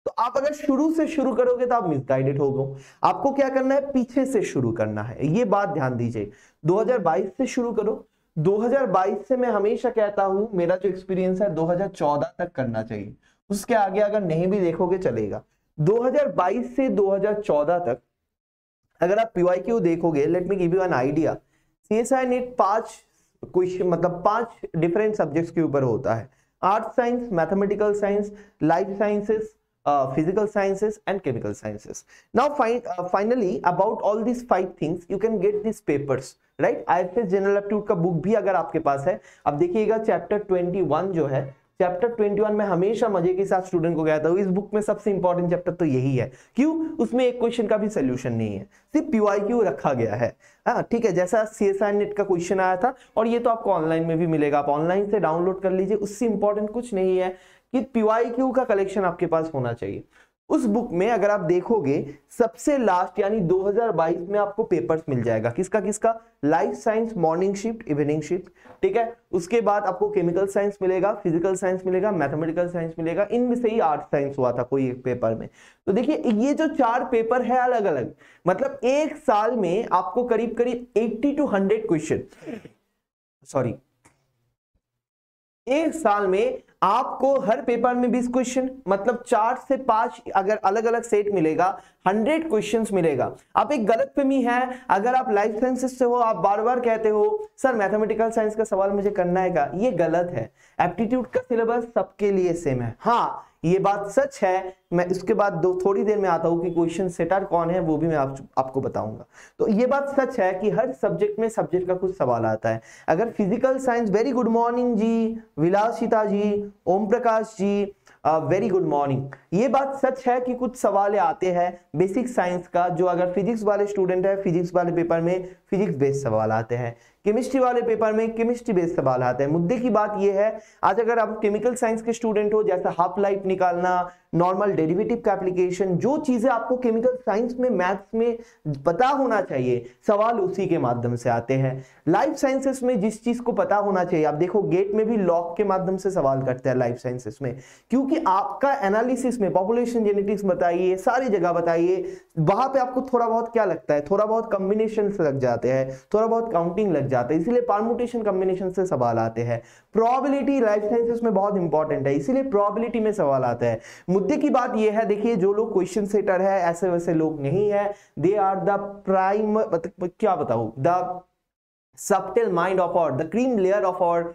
तो आप अगर शुरू से शुरू करोगे तो आप मिसगाइडेड होगे। आपको क्या करना है, पीछे से शुरू करना है, ये बात ध्यान दीजिए। 2022 से शुरू करो। 2022 से मैं हमेशा कहता हूं, मेरा जो एक्सपीरियंस है 2014 तक करना चाहिए, उसके आगे अगर नहीं भी देखोगे चलेगा। 2022 से 2014 तक अगर आप पीवाईक्यू देखोगे, let me give you an idea, CSI net 5 question मतलब 5 डिफरेंट सब्जेक्ट्स के ऊपर होता है, art science, mathematical science, life sciences, physical sciences and chemical sciences. Now finally about all these 5 things you can get these papers, right? IFS general aptitude का book भी अगर आपके पास है, अब देखिएगा चैप्टर 21 जो है, चैप्टर 21 में हमेशा मजे के साथ स्टूडेंट को कहता हूं इस बुक में सबसे इंपॉर्टेंट चैप्टर तो यही है। क्यों? उसमें एक क्वेश्चन का भी सोल्यूशन नहीं है, सिर्फ पीवाईक्यू रखा गया है। हाँ ठीक है, जैसा सीएसआई नेट का क्वेश्चन आया था, और ये तो आपको ऑनलाइन में भी मिलेगा, आप ऑनलाइन से डाउनलोड कर लीजिए, उससे इंपॉर्टेंट कुछ नहीं है कि पीवाईक्यू का कलेक्शन आपके पास होना चाहिए। उस बुक में अगर आप देखोगे सबसे लास्ट यानी 2022 में आपको पेपर्स मिल जाएगा, किसका किसका, life science morning shift, evening shift, ठीक है। उसके बाद आपको केमिकल साइंस मिलेगा, फिजिकल साइंस मिलेगा, मैथमेटिकल साइंस मिलेगा, इनमें से ही आर्ट साइंस हुआ था कोई एक पेपर में। तो देखिए ये जो 4 पेपर है अलग अलग, मतलब एक साल में आपको करीब करीब 80 to 100 क्वेश्चन, सॉरी एक साल में आपको हर पेपर में 20 क्वेश्चन, मतलब 4 से 5 अगर अलग अलग सेट मिलेगा 100 क्वेश्चंस मिलेगा। अब एक गलतफहमी है, अगर आप लाइफ साइंसेस से हो आप बार बार कहते हो सर मैथमेटिकल साइंस का सवाल मुझे करना है का, ये गलत है। एप्टीट्यूड का सिलेबस सबके लिए सेम है। हाँ ये बात सच है, मैं इसके बाद थोड़ी देर में आता हूं कि क्वेश्चन सेटर कौन है वो भी मैं आपको बताऊंगा। तो ये बात सच है कि हर सब्जेक्ट में सब्जेक्ट का कुछ सवाल आता है। अगर physical science, very good morning ji, Vilasita ji, Om Prakash ji, very good morning, ये बात सच है कि कुछ सवाल आते हैं बेसिक साइंस का, जो अगर फिजिक्स वाले स्टूडेंट है फिजिक्स वाले पेपर में फिजिक्स बेस्ड सवाल आते हैं, केमिस्ट्री वाले पेपर में केमिस्ट्री बेस्ड सवाल आते हैं। मुद्दे की बात यह है, आज अगर आप केमिकल साइंस के स्टूडेंट हो, जैसा हाफ लाइफ निकालना, नॉर्मल डेरिवेटिव का एप्लीकेशन, जो चीजें आपको केमिकल साइंस में मैथ्स में पता होना चाहिए, सवाल उसी के माध्यम से आते हैं। लाइफ साइंसेस में जिस चीज को पता होना चाहिए, आप देखो गेट में भी लॉग के माध्यम से सवाल करते हैं लाइफ साइंसेस में, क्योंकि आपका एनालिसिस में पॉपुलेशन जेनेटिक्स बताइए, सारी जगह बताइए, वहां पे आपको थोड़ा बहुत क्या लगता है, थोड़ा बहुत कॉम्बिनेशन लग जाते हैं, थोड़ा बहुत काउंटिंग लग जाता है, इसीलिए परम्यूटेशन कॉम्बिनेशन से सवाल आते हैं। प्रोबेबिलिटी लाइफ साइंसेस में बहुत इंपॉर्टेंट है, इसीलिए प्रोबेबिलिटी में सवाल आता है। मुद्दे की बात यह है, देखिए जो लोग क्वेश्चन सेटर है ऐसे वैसे लोग नहीं है, दे आर द प्राइम, क्या बताऊं, the subtle mind of our, the cream layer of our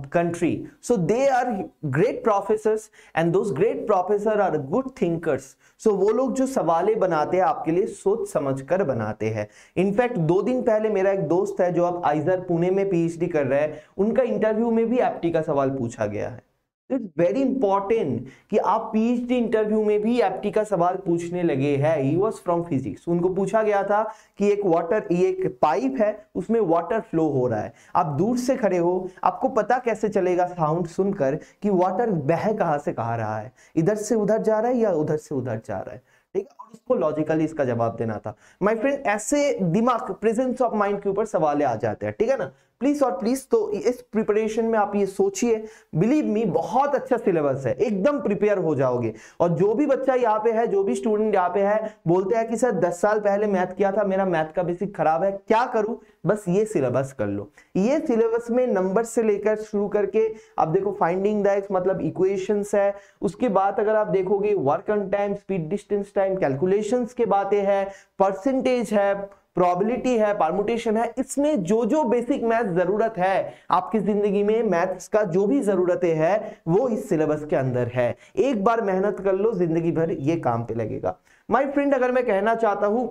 country. So they are great professors and those great professors are good thinkers. So वो लोग जो सवाले बनाते हैं आपके लिए सोच समझ कर बनाते हैं। इनफैक्ट 2 दिन पहले मेरा एक दोस्त है जो अब आइजर पुणे में पीएचडी कर रहा है, उनका इंटरव्यू में भी एप्टी का सवाल पूछा गया है। इट्स वेरी इंपॉर्टेंट कि आप पीएचडी इंटरव्यू में भी एप्टी का सवाल पूछने लगे हैं। ही वाज फ्रॉम फिजिक्स, उनको पूछा गया था कि एक पाइप है उसमें वाटर फ्लो हो रहा है, आप दूर से खड़े हो, आपको पता कैसे चलेगा साउंड सुनकर कि वाटर बह कहां से कहां रहा है, इधर से उधर जा रहा है या उधर से उधर जा रहा है, ठीक है। और उसको लॉजिकली इसका जवाब देना था। माय फ्रेंड, ऐसे दिमाग प्रेजेंस ऑफ माइंड के ऊपर सवाल आ जाते हैं, ठीक है ना। प्लीज और प्लीज, तो इस प्रिपरेशन में आप ये सोचिए, बिलीव मी बहुत अच्छा सिलेबस है, एकदम प्रिपेयर हो जाओगे। और जो भी बच्चा यहाँ पे है, जो भी स्टूडेंट यहाँ पे है, बोलते हैं कि सर 10 साल पहले मैथ किया था, मेरा मैथ का बेसिक खराब है, क्या करूं, बस ये सिलेबस कर लो। ये सिलेबस में नंबर से लेकर शुरू करके आप देखो फाइंडिंग द एक्स मतलब इक्वेशंस है, उसके बाद अगर आप देखोगे work on time, speed distance time, calculations के बातें है, परसेंटेज है, प्रोबेबिलिटी है, परमुटेशन है, इसमें जो जो बेसिक मैथ जरूरत है आपकी जिंदगी में, मैथ्स का जो भी जरूरतें है वो इस सिलेबस के अंदर है। एक बार मेहनत कर लो, जिंदगी भर ये काम पे लगेगा। माय फ्रेंड, अगर मैं कहना चाहता हूं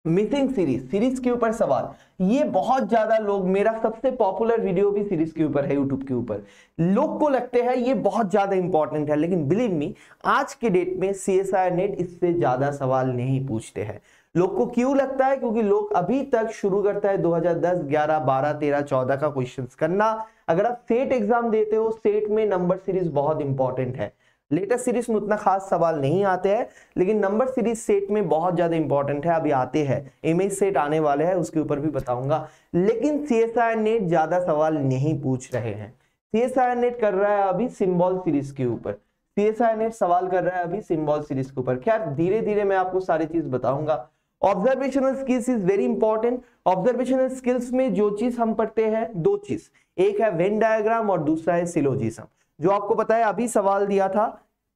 मिसिंग सीरीज के ऊपर सवाल, ये बहुत ज्यादा लोग, मेरा सबसे पॉपुलर वीडियो भी सीरीज के ऊपर है यूट्यूब के ऊपर, लोग को लगते हैं ये बहुत ज्यादा इंपॉर्टेंट है, लेकिन बिलीव मी आज के डेट में CSIR नेट इससे ज्यादा सवाल नहीं पूछते हैं। लोग को क्यों लगता है? क्योंकि लोग अभी तक शुरू करता है 2010, 11, 12, 13, 14 का क्वेश्चंस करना। अगर आप सेट एग्जाम देते हो, सेट में नंबर सीरीज बहुत इंपॉर्टेंट है। लेटेस्ट सीरीज में उतना खास सवाल नहीं आते हैं, लेकिन नंबर सीरीज सेट में बहुत ज्यादा इंपॉर्टेंट है। अभी आते हैं, इमेज सेट आने वाले हैं, उसके ऊपर भी बताऊंगा। लेकिन CSIR नेट ज्यादा सवाल नहीं पूछ रहे हैं। CSIR नेट कर रहा है अभी सिंबल सीरीज के ऊपर, CSIR नेट सवाल कर रहा है अभी सिंबल सीरीज के ऊपर। खैर धीरे धीरे मैं आपको सारी चीज बताऊंगा। Observational skills is very important. Observational skills में जो चीज हम पढ़ते हैं, दो चीज, एक है वेन डायग्राम और दूसरा है सिलोजिज्म। जो आपको पता है, अभी सवाल दिया था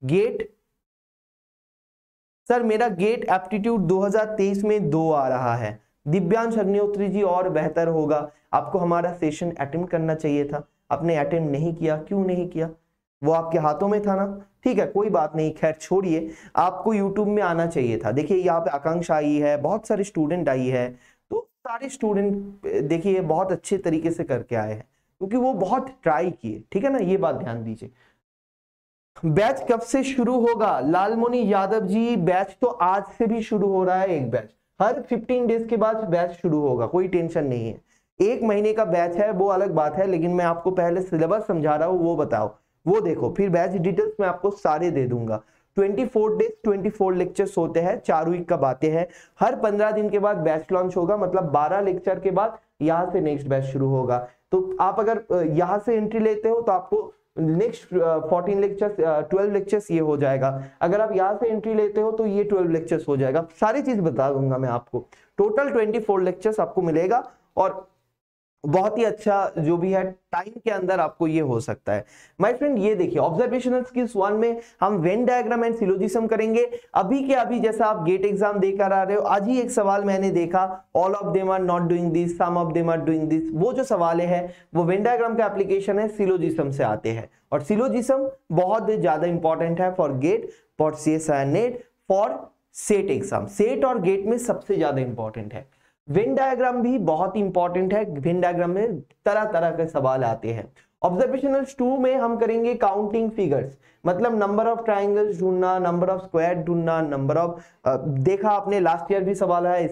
गेट, सर मेरा गेट एप्टीट्यूड 2023 में 2 आ रहा है, दिव्यांश अग्निहोत्री जी और बेहतर होगा, आपको हमारा सेशन अटेंड करना चाहिए था, आपने अटेंड नहीं किया, क्यों नहीं किया? वो आपके हाथों में था ना, ठीक है कोई बात नहीं, खैर छोड़िए, आपको यूट्यूब में आना चाहिए था। देखिए यहाँ पे आकांक्षा आई है, बहुत सारे स्टूडेंट आई है, तो सारे स्टूडेंट देखिए बहुत अच्छे तरीके से करके आए हैं, क्योंकि वो बहुत ट्राई किए, ठीक है ना, ये बात ध्यान दीजिए। बैच कब से शुरू होगा? लालमोनी यादव जी, बैच तो आज से भी शुरू हो रहा है, एक बैच हर 15 डेज के बाद बैच शुरू होगा, कोई टेंशन नहीं है। 1 महीने का बैच है वो अलग बात है, लेकिन मैं आपको पहले सिलेबस समझा रहा हूं, वो बताओ, वो देखो, फिर बैच डिटेल्स मैं आपको सारे दे दूंगा। 24 डेज 24 लेक्चर्स होते हैं, 4 वीक का बातें हैं। हर 15 दिन के बाद बैच लॉन्च होगा, मतलब 12 लेक्चर के बाद यहां से नेक्स्ट बैच शुरू होगा। तो आप अगर यहां से एंट्री लेते हो तो आपको नेक्स्ट 14 लेक्चर्स 12 लेक्चर्स ये हो जाएगा। अगर आप यहाँ से एंट्री लेते हो तो ये 12 लेक्चर्स हो जाएगा। सारी चीज बता दूंगा मैं आपको। टोटल 24 लेक्चर्स आपको मिलेगा और बहुत ही अच्छा जो भी है टाइम के अंदर आपको ये हो सकता है। माय फ्रेंड ये देखिए, ऑब्जर्वेशनल स्किल्स 1 में हम वेन डायग्राम एंड सिलोजिज्म करेंगे। अभी के अभी जैसा आप गेट एग्जाम देकर आ रहे हो, आज ही एक सवाल मैंने देखा, all of them are not doing this, some of them are doing this. वो जो सवाल है वो वेन डायग्राम का एप्लीकेशन है, सिलोजिज्म से आते हैं, और सिलोजिज्म बहुत ज्यादा इंपॉर्टेंट है for GATE, for CSIR NET, for SET exam. SET और गेट में सबसे ज्यादा इंपॉर्टेंट है। वेन डायग्राम भी बहुत इंपॉर्टेंट है, वेन डायग्राम में तरह तरह के सवाल आते हैं। ऑब्जर्वेशनल 2 में हम करेंगे काउंटिंग फिगर्स, मतलब नंबर ऑफ ट्राइंगल्स ढूंढना, नंबर ऑफ स्क्वायर ढूंढना, नंबर ऑफ देखा आपने लास्ट ईयर भी सवाल आया,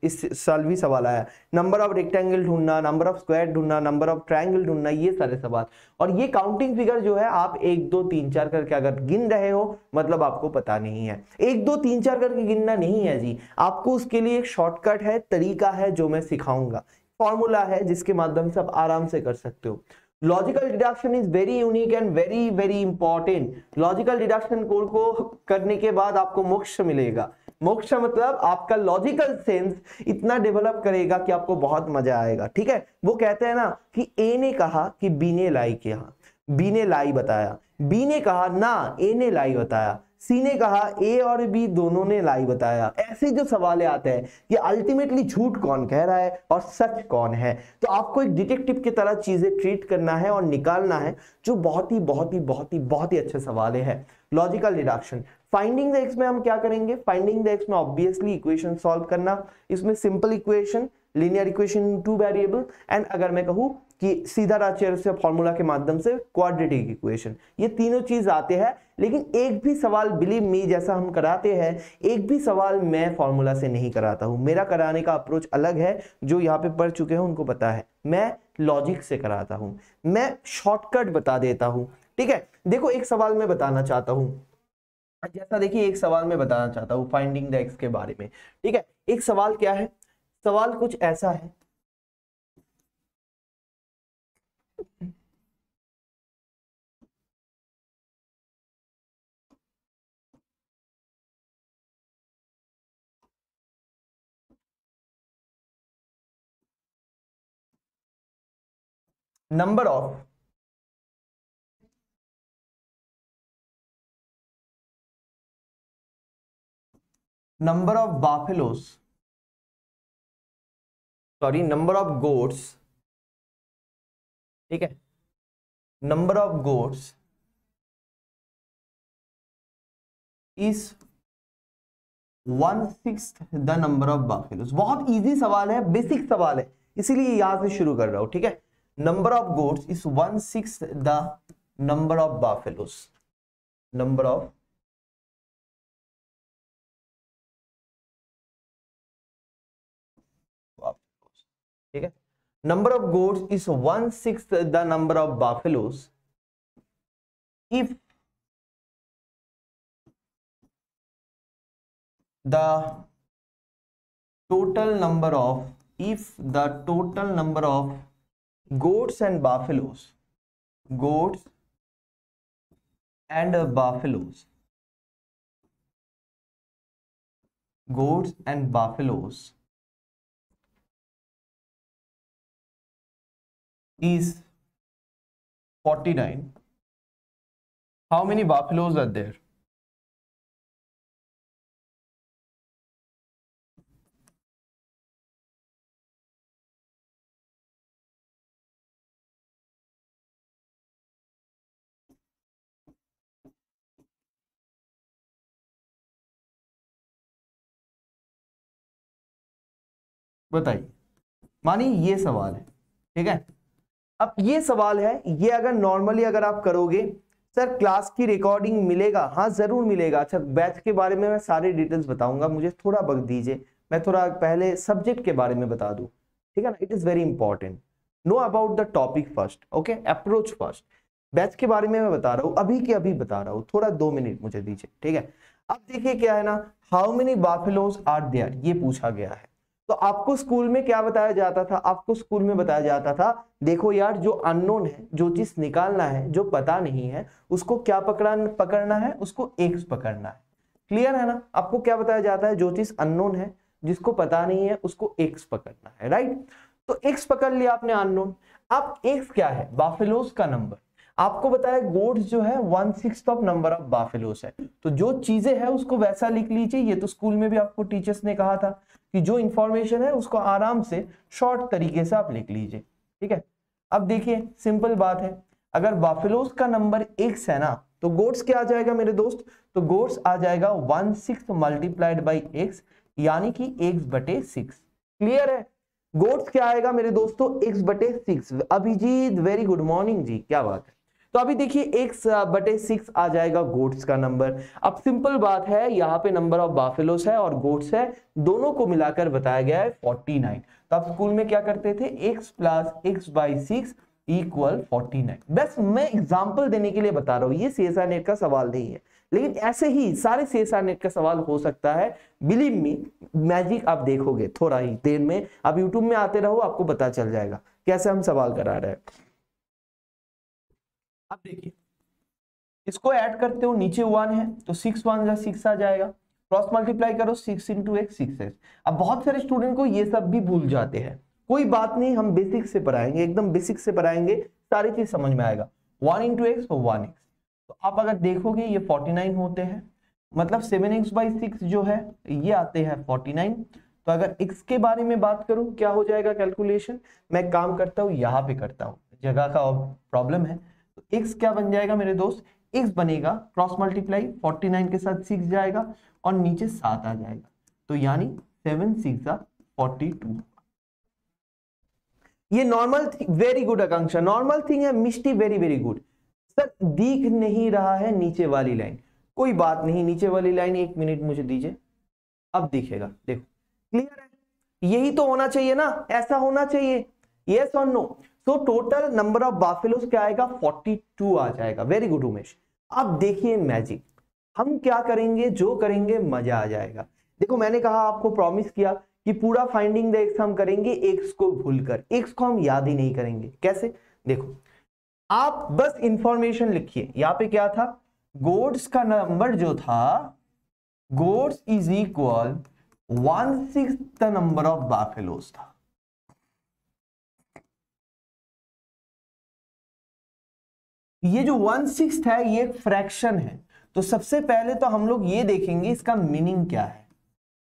इस साल भी सवाल आया, नंबर ऑफ रेक्टेंगल ढूंढना, नंबर ऑफ स्क्वायर ढूंढना, नंबर ऑफ ट्राइंगल ढूंढना, ये सारे सवाल। और ये काउंटिंग फिगर जो है आप 1 2 3 4 करके अगर गिन रहे हो, मतलब आपको पता नहीं है। 1 2 3 4 करके गिनना नहीं है जी, आपको उसके लिए एक शॉर्टकट है, तरीका है जो मैं सिखाऊंगा, फॉर्मूला है जिसके माध्यम से आप आराम से कर सकते हो। Logical deduction is very unique and very very important. Logical deduction code को करने के बाद आपको मोक्ष मिलेगा। मोक्ष मतलब आपका लॉजिकल सेंस इतना डेवलप करेगा कि आपको बहुत मजा आएगा, ठीक है। वो कहते हैं ना कि ए ने कहा कि बी ने लाई किया, बी ने लाई बताया, बी ने कहा ना ए ने लाई बताया, सी ने कहा ए और बी दोनों ने लाई बताया। ऐसे जो सवाल आते हैं, ये अल्टीमेटली झूठ कौन कह रहा है और सच कौन है। तो आपको एक डिटेक्टिव की तरह चीजें ट्रीट करना है और निकालना है, जो बहुत ही अच्छे सवाल है। Logical deduction, finding the x में हम क्या करेंगे? फाइंडिंग द एक्स में ऑब्वियसली इक्वेशन सॉल्व करना, इसमें simple equation, linear equation, 2 variable, and अगर मैं कहूँ कि सीधा राशिचर्य से फॉर्मूला के माध्यम से क्वाड्रेटिक इक्वेशन, ये तीनों चीज आते हैं। लेकिन एक भी सवाल, बिलीव मी, जैसा हम कराते हैं, एक भी सवाल मैं फॉर्मूला से नहीं कराता हूं। मेरा कराने का अप्रोच अलग है। जो यहाँ पे पढ़ चुके हैं उनको पता है, मैं लॉजिक से कराता हूं, मैं शॉर्टकट बता देता हूं। ठीक है, देखो एक सवाल मैं बताना चाहता हूं, जैसा देखिए एक सवाल मैं बताना चाहता हूं फाइंडिंग द एक्स के बारे में। ठीक है, एक सवाल क्या है, सवाल कुछ ऐसा है, number of buffaloes, sorry number of goats, ठीक है, number of goats is 1/6 the number of buffaloes. बहुत इजी सवाल है, बेसिक सवाल है, इसीलिए यहां से शुरू कर रहा हूं। ठीक है, number of goats is 1/6 the number of buffaloes, number of buffaloes. ठीक है, number of goats is 1/6 the number of buffaloes if the total number of goats and buffaloes is 49, how many buffaloes are there? बताइए, मानिए ये सवाल है। ठीक है, अब ये सवाल है, ये अगर नॉर्मली अगर आप करोगे, सर क्लास की रिकॉर्डिंग मिलेगा? हाँ जरूर मिलेगा। अच्छा, बैच के बारे में मैं सारी डिटेल्स बताऊंगा, मुझे थोड़ा वक्त दीजिए, मैं थोड़ा पहले सब्जेक्ट के बारे में बता दूं। ठीक है ना, it is very important, no about the topic first, okay, approach first. Batch के बारे में मैं बता रहा हूँ, अभी के अभी बता रहा हूँ, थोड़ा 2 मिनट मुझे दीजिए। ठीक है, अब देखिए क्या है ना, हाउ मेनी बाफेलोज आर देयर, ये पूछा गया है। तो आपको स्कूल में क्या बताया जाता था? आपको स्कूल में बताया जाता था, देखो यार जो अननोन है, जो चीज निकालना है, जो पता नहीं है, उसको क्या पकड़ना है, उसको एक्स पकड़ना है। क्लियर है ना? आपको क्या बताया जाता है, जो चीज अननोन है, जिसको पता नहीं है, उसको एक्स पकड़ना है, राइट? तो एक्स पकड़ लिया आपने अननोन। अब एक्स क्या है? बाफेलोज का नंबर। आपको बताया गोट्स जो है 1/6 ऑफ नंबर ऑफ बाफेलोस है। तो जो चीजें है उसको वैसा लिख लीजिए। ये तो स्कूल में भी आपको टीचर्स ने कहा था कि जो इंफॉर्मेशन है उसको आराम से शॉर्ट तरीके से आप लिख लीजिए। ठीक है, अब देखिए सिंपल बात है, अगर बाफेलोस का नंबर एक्स है ना, तो गोट्स क्या आ जाएगा मेरे दोस्त? तो गोट्स आ जाएगा 1/6 मल्टीप्लाइड बाई एक्स, यानी कि x/6। क्लियर है? गोट्स क्या आएगा मेरे दोस्तों? x/6। Abhijeet very good morning ji, क्या बात है। तो अभी देखिए x/6 आ जाएगा गोट्स का नंबर। अब सिंपल बात है, यहाँ पे नंबर ऑफ बाफेलोस है और गोट्स है, दोनों को मिलाकर बताया गया है 49। तो आप स्कूल में क्या करते थे? x + x/6 = 49। बस मैं एग्जांपल देने के लिए बता रहा हूँ, ये सीएसआर नेट का सवाल नहीं है, लेकिन ऐसे ही सारे सीएसआर नेट का सवाल हो सकता है। बिलीव मी, मैजिक आप देखोगे थोड़ा ही देर में। आप यूट्यूब में आते रहो, आपको पता चल जाएगा कैसे हम सवाल करा रहे हैं। अब देखिए, इसको ऐड करते हो, नीचे 1 है तो 6 1 जा 6 आ जाएगा। क्रॉस मल्टीप्लाई करो, 6 × x 6x। अब बहुत सारे स्टूडेंट को ये सब भी भूल जाते हैं, कोई बात नहीं, हम बेसिक से पढ़ाएंगे, एकदम बेसिक से पढ़ाएंगे, सारी चीज समझ में आएगा। 1 × x तो 1x। तो आप अगर देखोगे ये 49 होते हैं, मतलब 7x/6 जो है ये आते हैं 49। तो अगर x के बारे में बात करूं, क्या हो जाएगा कैलकुलेशन? मैं काम करता हूं, यहाँ पे करता हूं, जगह का प्रॉब्लम है। तो x क्या बन जाएगा मेरे दोस्त? x बनेगा क्रॉस मल्टीप्लाई 49 के साथ 6 जाएगा और नीचे 7 आ जाएगा। तो यानी 7 × 6 = 42। ये नॉर्मल, वेरी गुड आकांक्षा, नॉर्मल थिंग है मिष्टी, वेरी वेरी गुड। सर दिख नहीं रहा है नीचे वाली लाइन, कोई बात नहीं, नीचे वाली लाइन 1 मिनट मुझे दीजिए, अब दिखेगा, देखो क्लियर है, यही तो होना चाहिए ना, ऐसा होना चाहिए, यस और नो। तो टोटल नंबर ऑफ बाफेलोज क्या आएगा, 42 आ जाएगा, वेरी गुड उमेश। अब देखिए मैजिक, हम क्या करेंगे, जो करेंगे मजा आ जाएगा। देखो मैंने कहा, आपको प्रॉमिस किया कि पूरा फाइंडिंग द एक्स हम करेंगे एक्स को भूलकर, एक्स को हम याद ही नहीं करेंगे। कैसे, देखो आप बस इंफॉर्मेशन लिखिए, यहां पे क्या था, गोड्स का नंबर जो था, goats is equal 1/6 the number of buffaloes था। ये जो 1/6 है ये एक फ्रैक्शन है, तो सबसे पहले तो हम लोग ये देखेंगे इसका मीनिंग क्या है।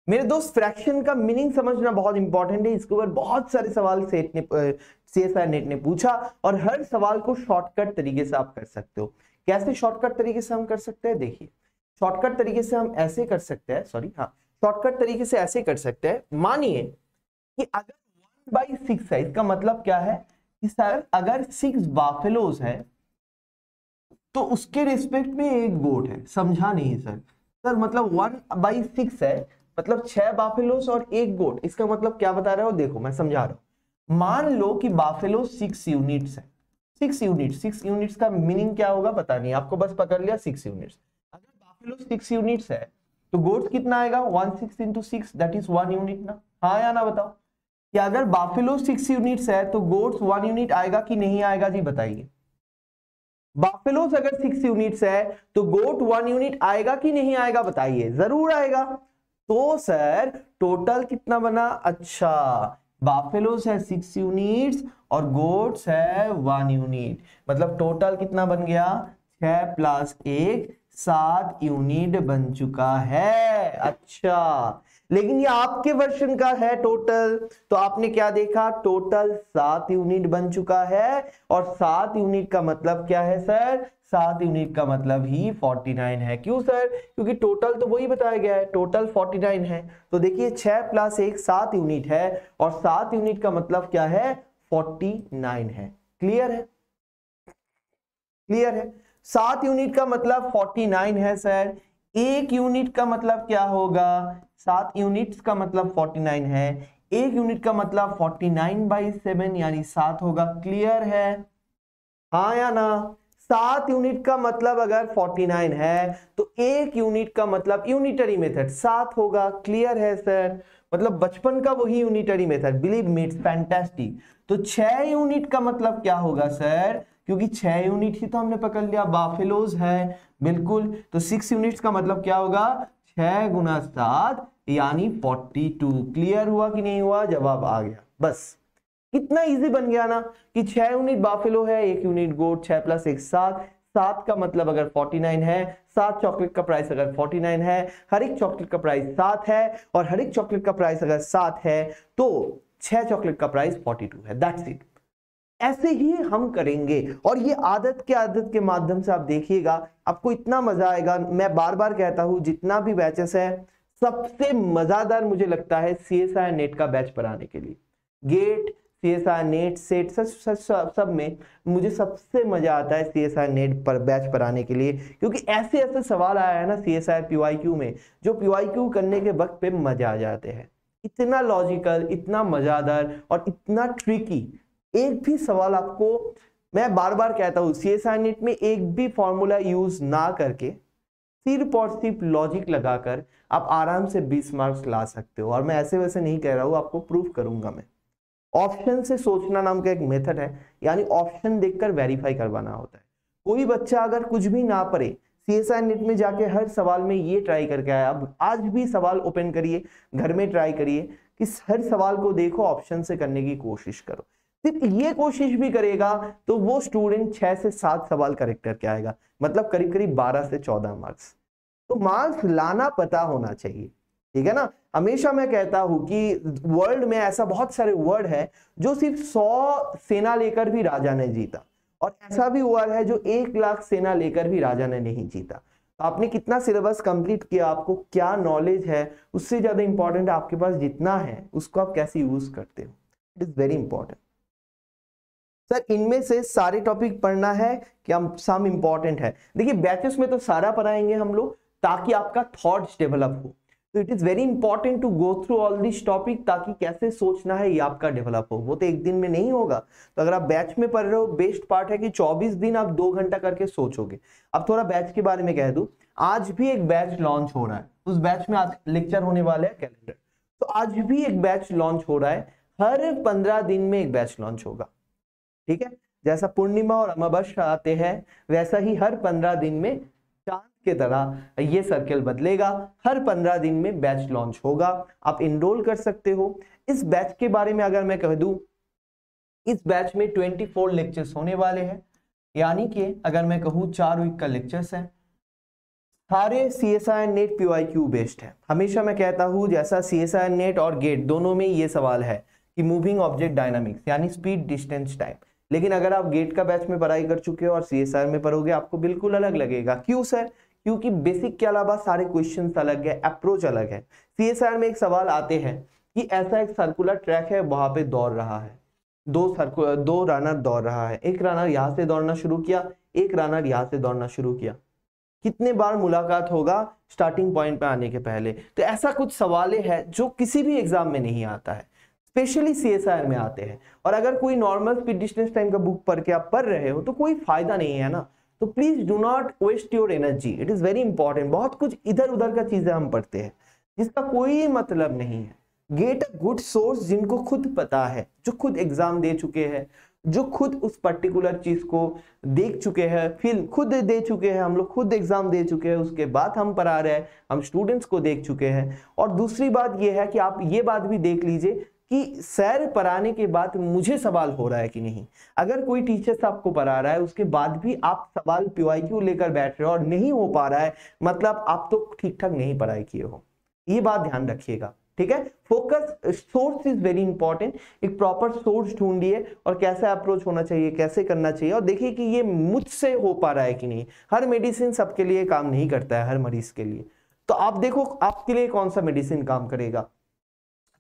मेरे दोस्त फ्रैक्शन का मीनिंग समझना बहुत इंपॉर्टेंट है, इसके ऊपर बहुत सारे सवाल CSIR नेट ने पूछा, और हर सवाल को शॉर्टकट तरीके से आप कर सकते हो। कैसे शॉर्टकट तरीके से हम कर सकते हैं, देखिए शॉर्टकट तरीके से हम ऐसे कर सकते हैं, शॉर्टकट तरीके से ऐसे कर सकते हैं। मानिए कि अगर 1/6 है, इसका मतलब क्या है कि सर अगर 6 बाफेलोज है तो उसके रिस्पेक्ट में एक गोट है, समझा नहीं सर मतलब 1/6 है, मतलब 6 बाफेलोस और एक गोट, इसका मतलब क्या बता रहे हो, देखो मैं समझा रहा हूं। मान लो कि बाफेलो 6 यूनिट्स है, 6 यूनिट्स का मीनिंग क्या होगा पता नहीं, आपको बस पकड़ लिया 6 यूनिट्स। अगर बाफेलो 6 यूनिट्स है तो गोट कितना आएगा, 1/6 into 6 दैट इज 1 यूनिट ना, हाँ या ना बताओ। कि अगर बाफेलो 6 यूनिट्स है तो गोट्स 1 यूनिट आएगा कि नहीं आएगा जी बताइए। बाफेलोस अगर 6 यूनिट्स है तो गोट 1 यूनिट आएगा कि नहीं आएगा बताइए, जरूर आएगा। तो सर टोटल कितना बना, अच्छा बाफेलोस है 6 यूनिट्स और गोट्स है 1 यूनिट, मतलब टोटल कितना बन गया, 6 + 1 7 यूनिट बन चुका है। अच्छा लेकिन ये आपके वर्षन का है टोटल, तो आपने क्या देखा, टोटल 7 यूनिट बन चुका है, और 7 यूनिट का मतलब क्या है सर, 7 यूनिट का मतलब ही 49 है। क्यों सर, क्योंकि टोटल तो वही बताया गया है, टोटल 49 है। तो देखिए 6 + 1 7 यूनिट है, और 7 यूनिट का मतलब क्या है, 49 है। क्लियर है, क्लियर है, 7 यूनिट का मतलब 49 है सर। एक यूनिट का मतलब क्या होगा, 7 यूनिट्स का मतलब 49 है, एक यूनिट का मतलब 49/7 यानी 7 होगा। क्लियर है, हाँ या ना। 7 यूनिट का मतलब अगर 49 है तो एक यूनिट का मतलब यूनिटरी मेथड 7 होगा। क्लियर है सर, मतलब बचपन का वही unitary method, believe me it's fantastic. तो 6 यूनिट का मतलब क्या होगा सर, क्योंकि 6 यूनिट ही तो हमने पकड़ लिया, बाफेलोज है बिल्कुल। तो 6 यूनिट्स का मतलब क्या होगा, 6 × 7 यानी 42। क्लियर हुआ कि नहीं हुआ, जवाब आ गया। बस कितना इजी बन गया ना, कि 6 यूनिट बाफेलो है, 1 यूनिट गोट, 6 + 1 7, 7 का मतलब अगर 49 है, 7 चॉकलेट का प्राइस अगर 49 है, हर एक चॉकलेट का प्राइस 7 है, और हर एक चॉकलेट का प्राइस अगर 7 है तो 6 चॉकलेट का प्राइस 42 है। दैट्स इट, ऐसे ही हम करेंगे। और ये आदत के माध्यम से आप देखिएगा, आपको इतना मजा आएगा। मैं बार बार कहता हूं, जितना भी बैचेस है सबसे मजादार मुझे लगता है CSIR नेट का बैच पढ़ाने के लिए। गेट, CSIR नेट, सेट, सब में मुझे सबसे मजा आता है CSIR नेट पर बैच पढ़ाने के लिए, क्योंकि ऐसे ऐसे सवाल आया है ना CSIR PYQ में, जो PYQ करने के वक्त पे मजा आ जाते हैं। इतना लॉजिकल, इतना मजादार और इतना ट्रिकी। एक भी सवाल आपको, मैं बार बार कहता हूं, CSIR नेट में एक भी फॉर्मूला यूज ना करके सिर्फ और सिर्फ लॉजिक लगाकर आप आराम से 20 मार्क्स ला सकते हो। और मैं ऐसे वैसे नहीं कह रहा हूं, आपको प्रूफ करूंगा मैं। ऑप्शन से सोचना नाम का एक मेथड है, यानी ऑप्शन देखकर वेरीफाई करवाना होता है। कोई बच्चा अगर कुछ भी ना पढ़े, CSIR नेट में जाके हर सवाल में ये ट्राई करके आया, अब आज भी सवाल ओपन करिए, घर में ट्राई करिए कि हर सवाल को देखो, ऑप्शन से करने की कोशिश करो। सिर्फ ये कोशिश भी करेगा तो वो स्टूडेंट 6 से 7 सवाल करेक्ट करके आएगा, मतलब करीब करीब 12 से 14 मार्क्स। तो मार्क्स लाना पता होना चाहिए, ठीक है ना। हमेशा मैं कहता हूं कि वर्ल्ड में ऐसा बहुत सारे वर्ड है जो सिर्फ 100 सेना लेकर भी राजा ने जीता, और ऐसा भी वर्ड है जो 1 लाख सेना लेकर भी राजा ने नहीं जीता। तो आपने कितना सिलेबस कंप्लीट किया, आपको क्या नॉलेज है, उससे ज्यादा इंपॉर्टेंट आपके पास जितना है उसको आप कैसे यूज करते हो, it is very important. Sir इनमें से सारे टॉपिक पढ़ना है क्या सम इंपॉर्टेंट है? देखिए बैचेस में तो सारा पढ़ाएंगे हम लोग ताकि आपका थॉट्स डेवलप हो। तो it is very important to go through all this topic ताकि कैसे सोचना है ये आपका डेवलप हो। वो तो एक दिन में नहीं होगा। तो अगर आप बैच में पढ़ रहे हो, बेस्ट पार्ट है कि 24 दिन आप 2 घंटा करके सोचोगे। अब थोड़ा बैच के बारे में कह दूं, आज भी एक बैच लॉन्च हो रहा है। उस बैच में आज लेक्चर होने वाले हैं कैलेंडर। तो आज भी एक बैच लॉन्च हो रहा है, हर 15 दिन में एक बैच लॉन्च होगा। ठीक है, जैसा पूर्णिमा और अमावस्या आते हैं वैसा ही हर 15 दिन में चांद के तरह ये सर्कल बदलेगा। हर 15 दिन में बैच लॉन्च होगा, आप इनरोल कर सकते हो। इस बैच के बारे में अगर मैं कह दूं, इस बैच में 24 लेक्चर्स होने वाले हैं, यानी कि अगर मैं कहूं 4 वीक का लेक्चर्स है। सारे CSIR नेट PYQ बेस्ड है। हमेशा मैं कहता हूं जैसा CSIR नेट और गेट दोनों में ये सवाल है कि मूविंग ऑब्जेक्ट डायनामिक्स यानी स्पीड, डिस्टेंस, टाइम। लेकिन अगर आप गेट का बैच में पढ़ाई कर चुके हो और CSIR में पढ़ोगे आपको बिल्कुल अलग लगेगा। क्यों सर? क्योंकि बेसिक के अलावा सारे क्वेश्चंस अलग है, अप्रोच अलग है। CSIR में एक सवाल आते हैं कि ऐसा एक सर्कुलर ट्रैक है, वहां पे दौड़ रहा है, दो रनर दौड़ रहा है। एक रनर यहाँ से दौड़ना शुरू किया, एक रनर यहाँ से दौड़ना शुरू किया। कितने बार मुलाकात होगा स्टार्टिंग पॉइंट पे आने के पहले? तो ऐसा कुछ सवाल है जो किसी भी एग्जाम में नहीं आता है, स्पेशली CSIR में आते हैं। और अगर कोई नॉर्मल स्पीड डिस्टेंस टाइम का बुक पढ़ के आप पढ़ रहे हो तो कोई फायदा नहीं है ना। तो please do not waste your energy, it is very important. बहुत कुछ इधर उधर का चीजें हम पढ़ते हैं जिसका कोई मतलब नहीं है। गेट अ गुड सोर्स जिनको खुद पता है, जो खुद एग्जाम दे चुके हैं, जो खुद उस पर्टिकुलर चीज को देख चुके हैं, फिर खुद दे चुके हैं, हम लोग खुद एग्जाम दे चुके हैं, उसके बाद हम पढ़ा रहे हैं, हम स्टूडेंट्स को देख चुके हैं। और दूसरी बात यह है कि आप ये बात भी देख लीजिए कि सर पढ़ाने के बाद मुझे सवाल हो रहा है कि नहीं। अगर कोई टीचर आपको पढ़ा रहा है उसके बाद भी आप सवाल PYQ लेकर बैठ रहे हो और नहीं हो पा रहा है, मतलब आप तो ठीक ठाक नहीं पढ़ाई किए हो। ये बात ध्यान रखिएगा, ठीक है। Focus, source is very important. एक प्रॉपर सोर्स ढूंढिए और कैसा अप्रोच होना चाहिए, कैसे करना चाहिए, और देखिए कि ये मुझसे हो पा रहा है कि नहीं। हर मेडिसिन सबके लिए काम नहीं करता है, हर मरीज के लिए। तो आप देखो आपके लिए कौन सा मेडिसिन काम करेगा।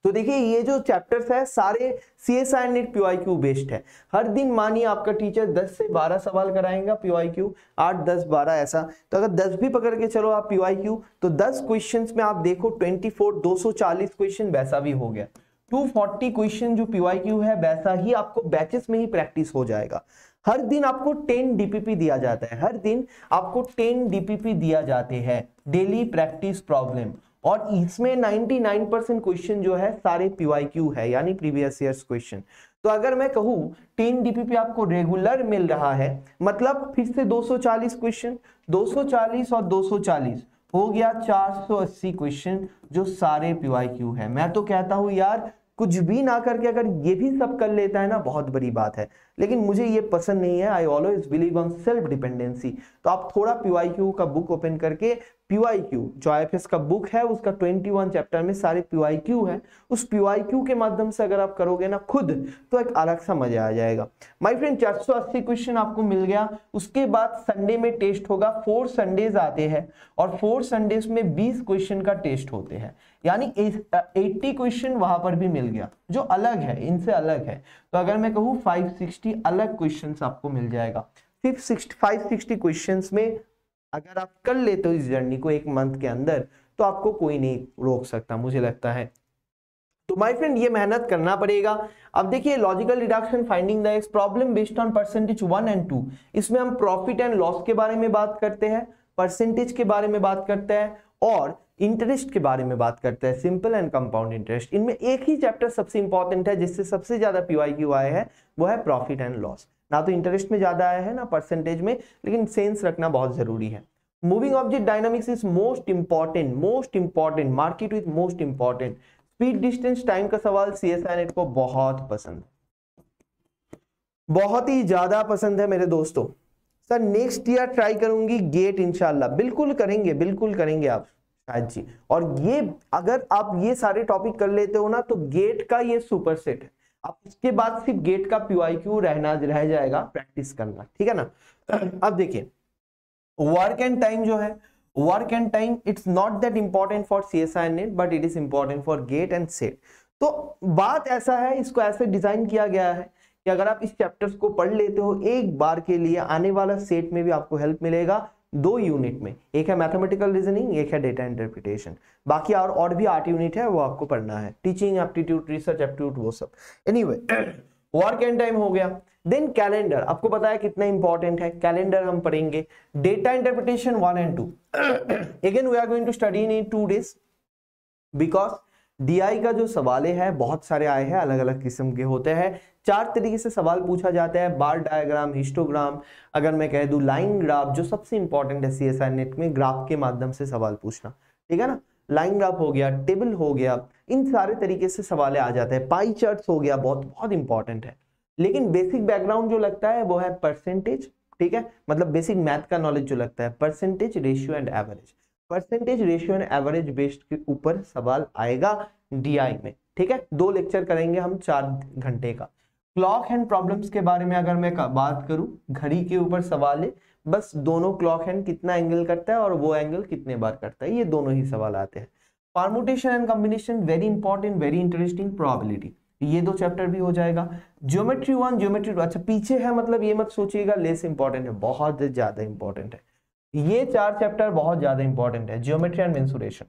तो देखिए ये जो चैप्टर्स है सारे CSIR नेट PYQ बेस्ड है। हर दिन मानिए आपका टीचर 10 से 12 सवाल कराएगा PYQ, 8, 10, 12 ऐसा। तो अगर 10 भी पकड़ के चलो आप PYQ, तो 10 क्वेश्चंस में आप देखो 24 240 क्वेश्चन वैसा भी हो गया। 240 क्वेश्चन जो PYQ है वैसा ही आपको बैचेस में ही प्रैक्टिस हो जाएगा। हर दिन आपको 10 DPP दिया जाता है, हर दिन आपको 10 DPP दिया जाते हैं, डेली प्रैक्टिस प्रॉब्लम। और इसमें 99% क्वेश्चन जो है सारे PYQ है, यानी प्रीवियस ईयर्स क्वेश्चन। तो अगर मैं कहूं 10 DPP आपको रेगुलर मिल रहा है, मतलब फिर से 240 क्वेश्चन, 240 और 240 हो गया 480 क्वेश्चन जो सारे PYQ है। मैं तो कहता हूं यार कुछ भी ना करके अगर ये भी सब कर लेता है ना, बहुत बड़ी बात है। लेकिन मुझे ये पसंद नहीं है। I always believe on self dependency. तो आप थोड़ा PYQ का बुक ओपन करके, PYQ जो IFS का बुक है उसका 21 चैप्टर में सारे PYQ है, उस PYQ के माध्यम से अगर आप करोगे ना खुद, तो एक अलग सा मजा आ जाएगा। माय फ्रेंड 480 क्वेश्चन आपको मिल गया। उसके बाद संडे में टेस्ट होगा। 4 संडेज आते हैं और 4 संडेज में 20 क्वेश्चन का टेस्ट होते हैं, यानी 80 क्वेश्चन वहां पर भी मिल गया जो अलग है, इनसे अलग है। तो अगर मैं कहूँ 560 अलग क्वेश्चंस आपको मिल जाएगा। 560 क्वेश्चंस में अगर आप कर लेते हो इस जर्नी को 1 मंथ के अंदर, तो आपको कोई नहीं रोक सकता, मुझे लगता है। तो माय फ्रेंड ये मेहनत करना पड़ेगा। अब देखिए logical deduction, finding the x, problem based on percentage 1 और 2, इसमें हम प्रॉफिट एंड लॉस के बारे में बात करते हैं, परसेंटेज के बारे में बात करते हैं और इंटरेस्ट के बारे में बात करते हैं, सिंपल एंड कंपाउंड इंटरेस्ट। इनमें एक ही चैप्टर सबसे इंपॉर्टेंट है जिससे सबसे ज्यादा PYQ आए हैं, वो है प्रॉफिट एंड लॉस। ना तो इंटरेस्ट में ज्यादा आया है ना परसेंटेज में, लेकिन सेंस रखना बहुत जरूरी है। Moving object dynamics is most important, market with most important. Speed distance time का सवाल CSIR नेट को बहुत पसंद, बहुत ही ज्यादा पसंद है मेरे दोस्तों। सर नेक्स्ट ईयर ट्राई करूंगी गेट, इंशाल्लाह बिल्कुल करेंगे आप शायद जी। और ये अगर आप ये सारे टॉपिक कर लेते हो ना, तो गेट का ये सुपर सेट है। अब उसके बाद सिर्फ गेट का PYQ रह जाएगा प्रैक्टिस करना, ठीक है ना। अब देखिए वर्क एंड टाइम जो है, work and time it's not that important for CSIR NET, but it is important for GATE and SET. तो बात ऐसा है, इसको ऐसे डिजाइन किया गया है कि अगर आप इस चैप्टर्स को पढ़ लेते हो एक बार के लिए, आने वाला सेट में भी आपको हेल्प मिलेगा 2 यूनिट में, एक है मैथमेटिकल रीजनिंग, एक है डेटा इंटरप्रिटेशन, बाकी और भी 8 यूनिट है वो आपको पढ़ना है, टीचिंग एप्टीट्यूड, रिसर्च एप्टीट्यूड, वो सब। एनीवे वर्क एंड टाइम हो गया। देन कैलेंडर, आपको पता है कितना इंपॉर्टेंट है, कैलेंडर हम पढ़ेंगे। Data interpretation 1 and 2 again we are going to study in 2 days because DI का जो सवाल है बहुत सारे आए हैं, अलग अलग किस्म के होते हैं। 4 तरीके से सवाल पूछा जाता है, बार डायग्राम, हिस्टोग्राम, अगर मैं कह दूं लाइन ग्राफ, जो सबसे इंपॉर्टेंट है सीएसआई नेट में, ग्राफ के माध्यम से सवाल पूछना, ठीक है ना। लाइन ग्राफ हो गया, टेबल हो गया, इन सारे तरीके से सवाल आ जाते हैं। पाई चार्ट्स हो गया, बहुत बहुत इंपॉर्टेंट है। लेकिन बेसिक बैकग्राउंड जो लगता है वो है परसेंटेज, ठीक है, मतलब बेसिक मैथ का नॉलेज जो लगता है, percentage, ratio and average. Percentage, ratio and average based के ऊपर सवाल आएगा डीआई में, ठीक है। 2 लेक्चर करेंगे हम 4 घंटे का। क्लॉक हैंड प्रॉब्लम्स के बारे में अगर मैं बात करूं, घड़ी के ऊपर सवाल है, बस दोनों क्लॉक हैंड कितना एंगल करता है और वो एंगल कितने बार करता है, ये दोनों ही सवाल आते हैं। Permutation and combination very important, very interesting, probability, ये 2 चैप्टर भी हो जाएगा। ज्योमेट्री 1, ज्योमेट्री 2, अच्छा पीछे है मतलब ये मत सोचिएगा लेस इंपॉर्टेंट है, बहुत ज्यादा इंपॉर्टेंट है। ये 4 चैप्टर बहुत ज्यादा इंपॉर्टेंट है। Geometry and mensuration,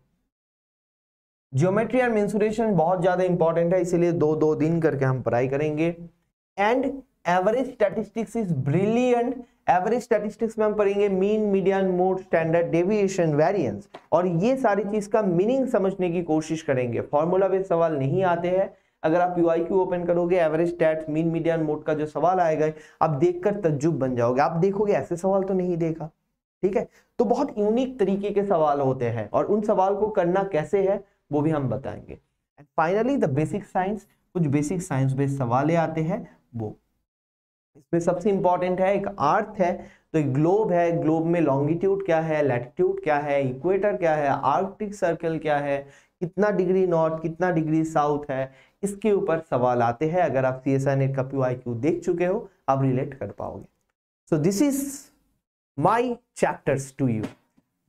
geometry and mensuration बहुत ज्यादा इंपॉर्टेंट है, इसीलिए 2 दिन करके हम पढ़ाई करेंगे। And average statistics is brilliant. Average statistics में हम पढ़ेंगे mean, median, mode, standard deviation, variance, और ये सारी चीज का मीनिंग समझने की कोशिश करेंगे। फॉर्मूला बेस्ड सवाल नहीं आते हैं। अगर आप यूआईक्यू ओपन करोगे, average stats, mean, median, mode का जो सवाल आएगा आप देखकर तज्जुब बन जाओगे, आप देखोगे ऐसे सवाल तो नहीं देखा, ठीक है। तो बहुत यूनिक तरीके के सवाल होते हैं और उन सवाल को करना कैसे है वो भी हम बताएंगे। And finally the basic science, कुछ बेसिक साइंस बेस्ड सवाल आते हैं वो, इसमें सबसे इंपॉर्टेंट है एक अर्थ है, तो एक ग्लोब है, ग्लोब में लॉन्गिट्यूड क्या है, लैटिट्यूड क्या है, इक्वेटर क्या है, आर्कटिक सर्कल क्या है, कितना डिग्री नॉर्थ, कितना डिग्री साउथ है, इसके ऊपर सवाल आते हैं। अगर आप सीएसआई नेट का पीवाईक्यू देख चुके हो आप रिलेट कर पाओगे। So this is my chapters to you,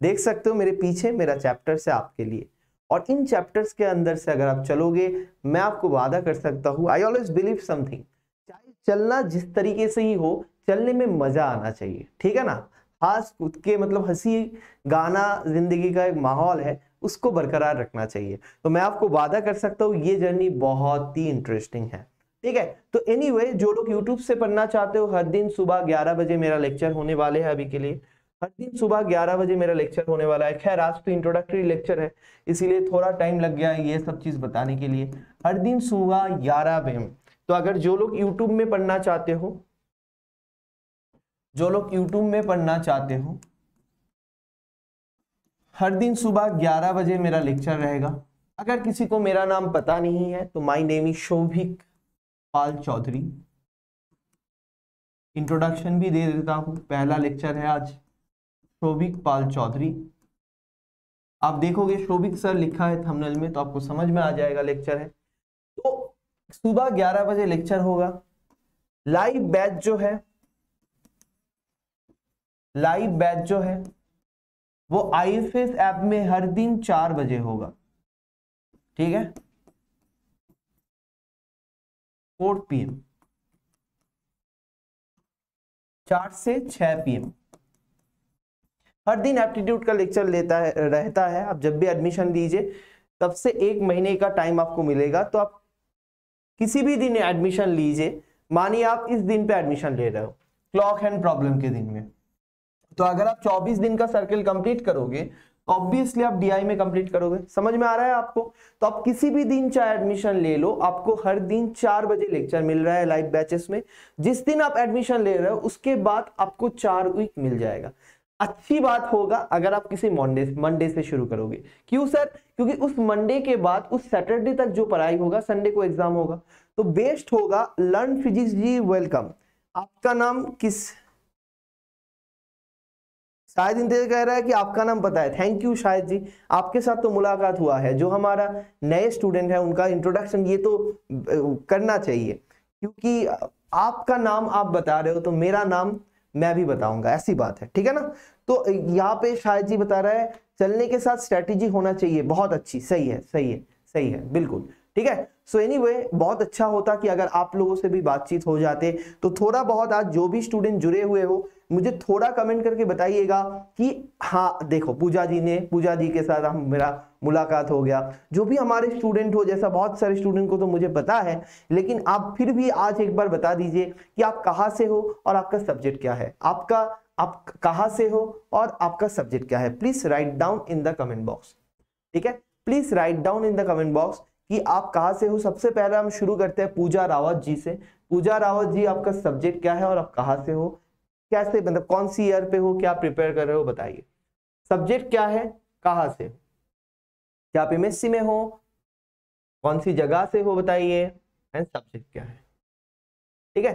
देख सकते हो मेरे पीछे मेरा चैप्टर्स है आपके लिए, और इन चैप्टर्स के अंदर से अगर आप चलोगे, मैं आपको वादा कर सकता हूं, आई ऑलवेज बिलीव समथिंग, चाहे चलना जिस तरीके से ही हो, चलने में मजा आना चाहिए, ठीक है ना। खास खुद के मतलब हंसी गाना जिंदगी का एक माहौल है, उसको बरकरार रखना चाहिए। तो मैं आपको वादा कर सकता हूँ ये जर्नी बहुत ही इंटरेस्टिंग है, ठीक है। तो एनीवे जो लोग यूट्यूब से पढ़ना चाहते हो, हर दिन सुबह 11 बजे मेरा लेक्चर होने वाले हैं, अभी के लिए हर दिन सुबह 11 बजे मेरा लेक्चर होने वाला है। खैर आज तो इंट्रोडक्टरी लेक्चर है इसीलिए थोड़ा टाइम लग गया है ये सब चीज बताने के लिए। हर दिन सुबह 11 बजे, तो अगर जो लोग यूट्यूब में पढ़ना चाहते हो, जो लोग यूट्यूब में पढ़ना चाहते हो, हर दिन सुबह 11 बजे मेरा लेक्चर रहेगा। अगर किसी को मेरा नाम पता नहीं है तो my name is Shobhik Pal Chaudhary. Introduction भी दे देता हूं, पहला लेक्चर है आज, शोभिक पाल चौधरी। आप देखोगे शोभिक सर लिखा है थंबनेल में तो आपको समझ में आ जाएगा लेक्चर है। तो सुबह 11 बजे लेक्चर होगा। लाइव बैच जो है, लाइव बैच जो है वो आईएफएस ऐप में हर दिन 4 बजे होगा, ठीक है, 4 PM, 4 से 6 PM हर दिन एप्टीट्यूड का लेक्चर लेता है रहता है। आप जब भी एडमिशन लीजिए तब से 1 महीने का टाइम आपको मिलेगा, तो आप किसी भी दिन एडमिशन लीजिए। मानिए आप इस दिन पे एडमिशन ले रहे हो क्लॉक हैंड प्रॉब्लम के दिन में, तो अगर आप 24 दिन का सर्कल कंप्लीट करोगे ऑब्वियसली आप डीआई में कंप्लीट करोगे। समझ में आ रहा है आपको। तो आप किसी भी दिन चाहे एडमिशन ले लो, आपको हर दिन 4 बजे लेक्चर मिल रहा है लाइव बैचेस में। जिस दिन आप एडमिशन ले रहे हो उसके बाद आपको 4 वीक मिल जाएगा। अच्छी बात होगा अगर आप किसी मंडे से शुरू करोगे। क्यों सर? क्योंकि उस मंडे के बाद उस सैटरडे तक जो पढ़ाई होगा, संडे को एग्जाम होगा, तो बेस्ट होगा। लर्न फिजिक्स जी वेलकम। आपका नाम किस, शायद इंतजार कह रहा है कि आपका नाम पता है। थैंक यू शायद जी, आपके साथ तो मुलाकात हुआ है। जो हमारा नए स्टूडेंट है उनका इंट्रोडक्शन ये तो करना चाहिए, क्योंकि आपका नाम आप बता रहे हो तो मेरा नाम मैं भी बताऊंगा, ऐसी बात है, ठीक है ना। तो यहाँ पे शायद जी बता रहा है चलने के साथ स्ट्रेटेजी होना चाहिए। बहुत अच्छी, सही है, सही है, सही है, बिल्कुल। ठीक है। सो एनीवे बहुत अच्छा होता कि अगर आप लोगों से भी बातचीत हो जाते। तो थोड़ा बहुत आज जो भी स्टूडेंट जुड़े हुए हो मुझे थोड़ा कमेंट करके बताइएगा कि हाँ देखो पूजा जी के साथ हम मेरा मुलाकात हो गया। जो भी हमारे स्टूडेंट हो, जैसा बहुत सारे स्टूडेंट को तो मुझे पता है, लेकिन आप फिर भी आज एक बार बता दीजिए कि आप कहाँ से हो और आपका सब्जेक्ट क्या है। आप कहाँ से हो और आपका सब्जेक्ट क्या है, please write down in the comment box. ठीक है, please write down in the comment box कि आप कहाँ से हो। सबसे पहले हम शुरू करते हैं पूजा रावत जी से। पूजा रावत जी, आपका सब्जेक्ट क्या है और आप कहाँ से हो, कैसे मतलब कौन सी ईयर पे हो, क्या प्रिपेयर कर रहे हो, बताइए। सब्जेक्ट क्या है, कहाँ से, क्या आप एमएससी में हो, कौन सी जगह से हो बताइए, एंड सब्जेक्ट क्या है। ठीक है,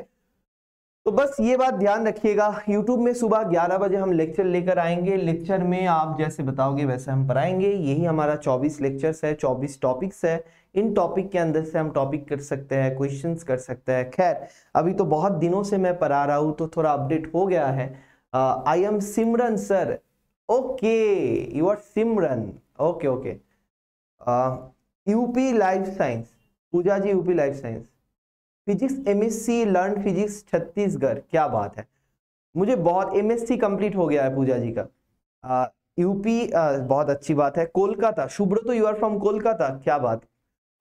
तो बस ये बात ध्यान रखिएगा। YouTube में सुबह 11 बजे हम लेक्चर लेकर आएंगे। लेक्चर में आप जैसे बताओगे वैसे हम पढ़ाएंगे। यही हमारा 24 लेक्चर्स है, 24 टॉपिक्स है। इन टॉपिक के अंदर से हम टॉपिक कर सकते हैं, क्वेश्चंस कर सकते हैं। खैर अभी तो बहुत दिनों से मैं पढ़ा रहा हूँ तो थोड़ा अपडेट हो गया है। I am Simran sir. Okay, you are Simran. Okay okay. UP life science, Pooja ji UP life science, physics MSc learn physics Chhattisgarh, क्या बात है। मुझे बहुत एमएससी कंप्लीट हो गया है पूजा जी का। यूपी बहुत अच्छी बात है। Kolkata, Subrato you are from Kolkata, क्या बात।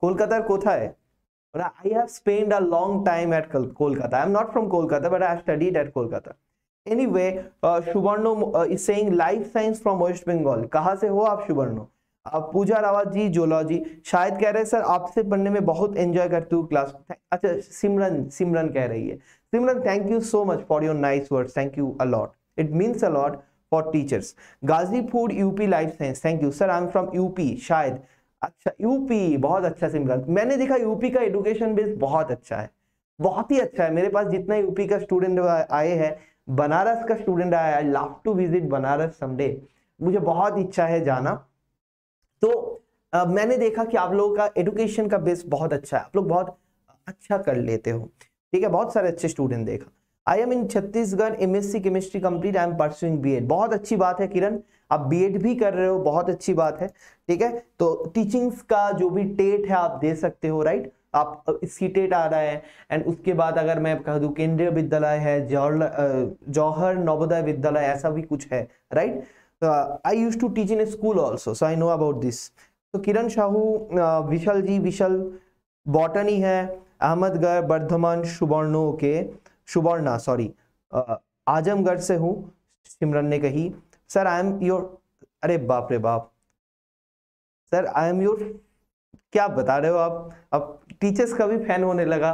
Kolkata कोথায়? I have spent a long time at Kolkata. I am not from Kolkata, but I have studied at Kolkata. Anyway, Shubarno is saying life science from West Bengal. कहाँ से हो आप शुभर्णो? पूजा Rawat ji zoology, शायद कह रहे हैं सर आपसे पढ़ने में बहुत एंजॉय करती हूँ क्लास। अच्छा सिमरन कह रही है। Simran thank you so much for your nice words, thank you a lot, it means a lot for teachers. Ghazipur UP life science, thank you sir, I am from UP शायद। अच्छा यूपी, बहुत अच्छा सिमरन। मैंने देखा यूपी का एजुकेशन बेस बहुत अच्छा है, बहुत ही अच्छा है। मेरे पास जितना यूपी का स्टूडेंट आए हैं, बनारस का स्टूडेंट आया है, love to visit Banaras someday, मुझे बहुत इच्छा है जाना। तो मैंने देखा कि आप लोगों का एजुकेशन का बेस बहुत अच्छा है, आप लोग बहुत अच्छा कर लेते हो। ठीक है, बहुत सारे अच्छे स्टूडेंट देखा। I am in Chhattisgarh, MSc chemistry complete, I am pursuing BEd, बहुत अच्छी बात है किरण, आप बीएड भी कर रहे हो, बहुत अच्छी बात है। ठीक है, तो टीचिंग्स का जो भी टेट है आप दे सकते हो, राइट। आप सीटेट आ रहा है, एंड उसके बाद अगर मैं कह दूं केंद्रीय विद्यालय है, जौहर नवोदय विद्यालय, ऐसा भी कुछ है, right. I used to teach in a school also, so I know about this. तो किरण साहू, विशाल जी, विशाल बॉटनी है, अहमदगढ़, बर्धमान, सुवर्णो के सुवर्णा सॉरी आजमगढ़ से हूँ, सिमरन ने कही। सर आई एम योर, अरे बाप रे बाप सर, आई एम योर, क्या बता रहे हो आप, अब टीचर्स का भी फैन होने लगा,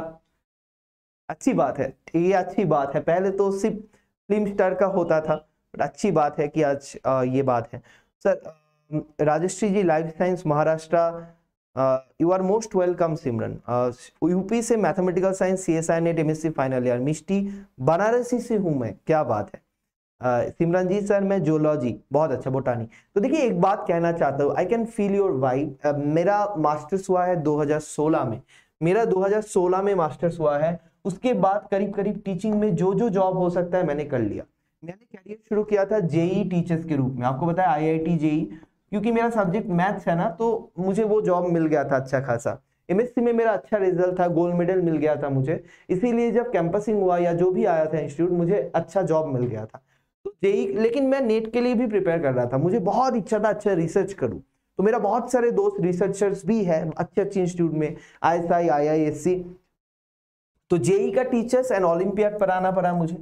अच्छी बात है, ये अच्छी बात है। पहले तो सिर्फ फिल्म स्टार का होता था, अच्छी बात है कि आज ये बात है। Sir Rajshri ji life science Maharashtra, you are most welcome Simran. UP से mathematical science, CSI NET MSc final year, Mishti Banarasi से हूं मैं, क्या बात है। सिमरन जी सर मैं जूलॉजी, बहुत अच्छा, बोटानी। तो देखिए एक बात कहना चाहता हूँ, I can feel your vibe. मेरा मास्टर्स हुआ है 2016 में, मेरा 2016 में मास्टर्स हुआ है। उसके बाद करीब करीब टीचिंग में जो जो जॉब हो सकता है मैंने कर लिया। मैंने करियर शुरू किया था जेई टीचर्स के रूप में, आपको बताया आईआईटी जेई, क्योंकि मेरा सब्जेक्ट मैथ्स है ना, तो मुझे वो जॉब मिल गया था अच्छा खासा। एमएससी में मेरा अच्छा रिजल्ट था, गोल्ड मेडल मिल गया था मुझे, इसीलिए जब कैंपसिंग हुआ या जो भी आया था इंस्टीट्यूट, मुझे अच्छा जॉब मिल गया था। तो जेई, लेकिन मैं नेट के लिए भी प्रिपेयर कर रहा था, मुझे बहुत इच्छा था अच्छा रिसर्च करूं। तो मेरा बहुत सारे दोस्त रिसर्चर्स भी है अच्छे अच्छे इंस्टीट्यूट में, आईएसआई, आईआईएससी। तो जेई का टीचर्स एंड ओलंपियाड पढ़ाना पड़ा मुझे।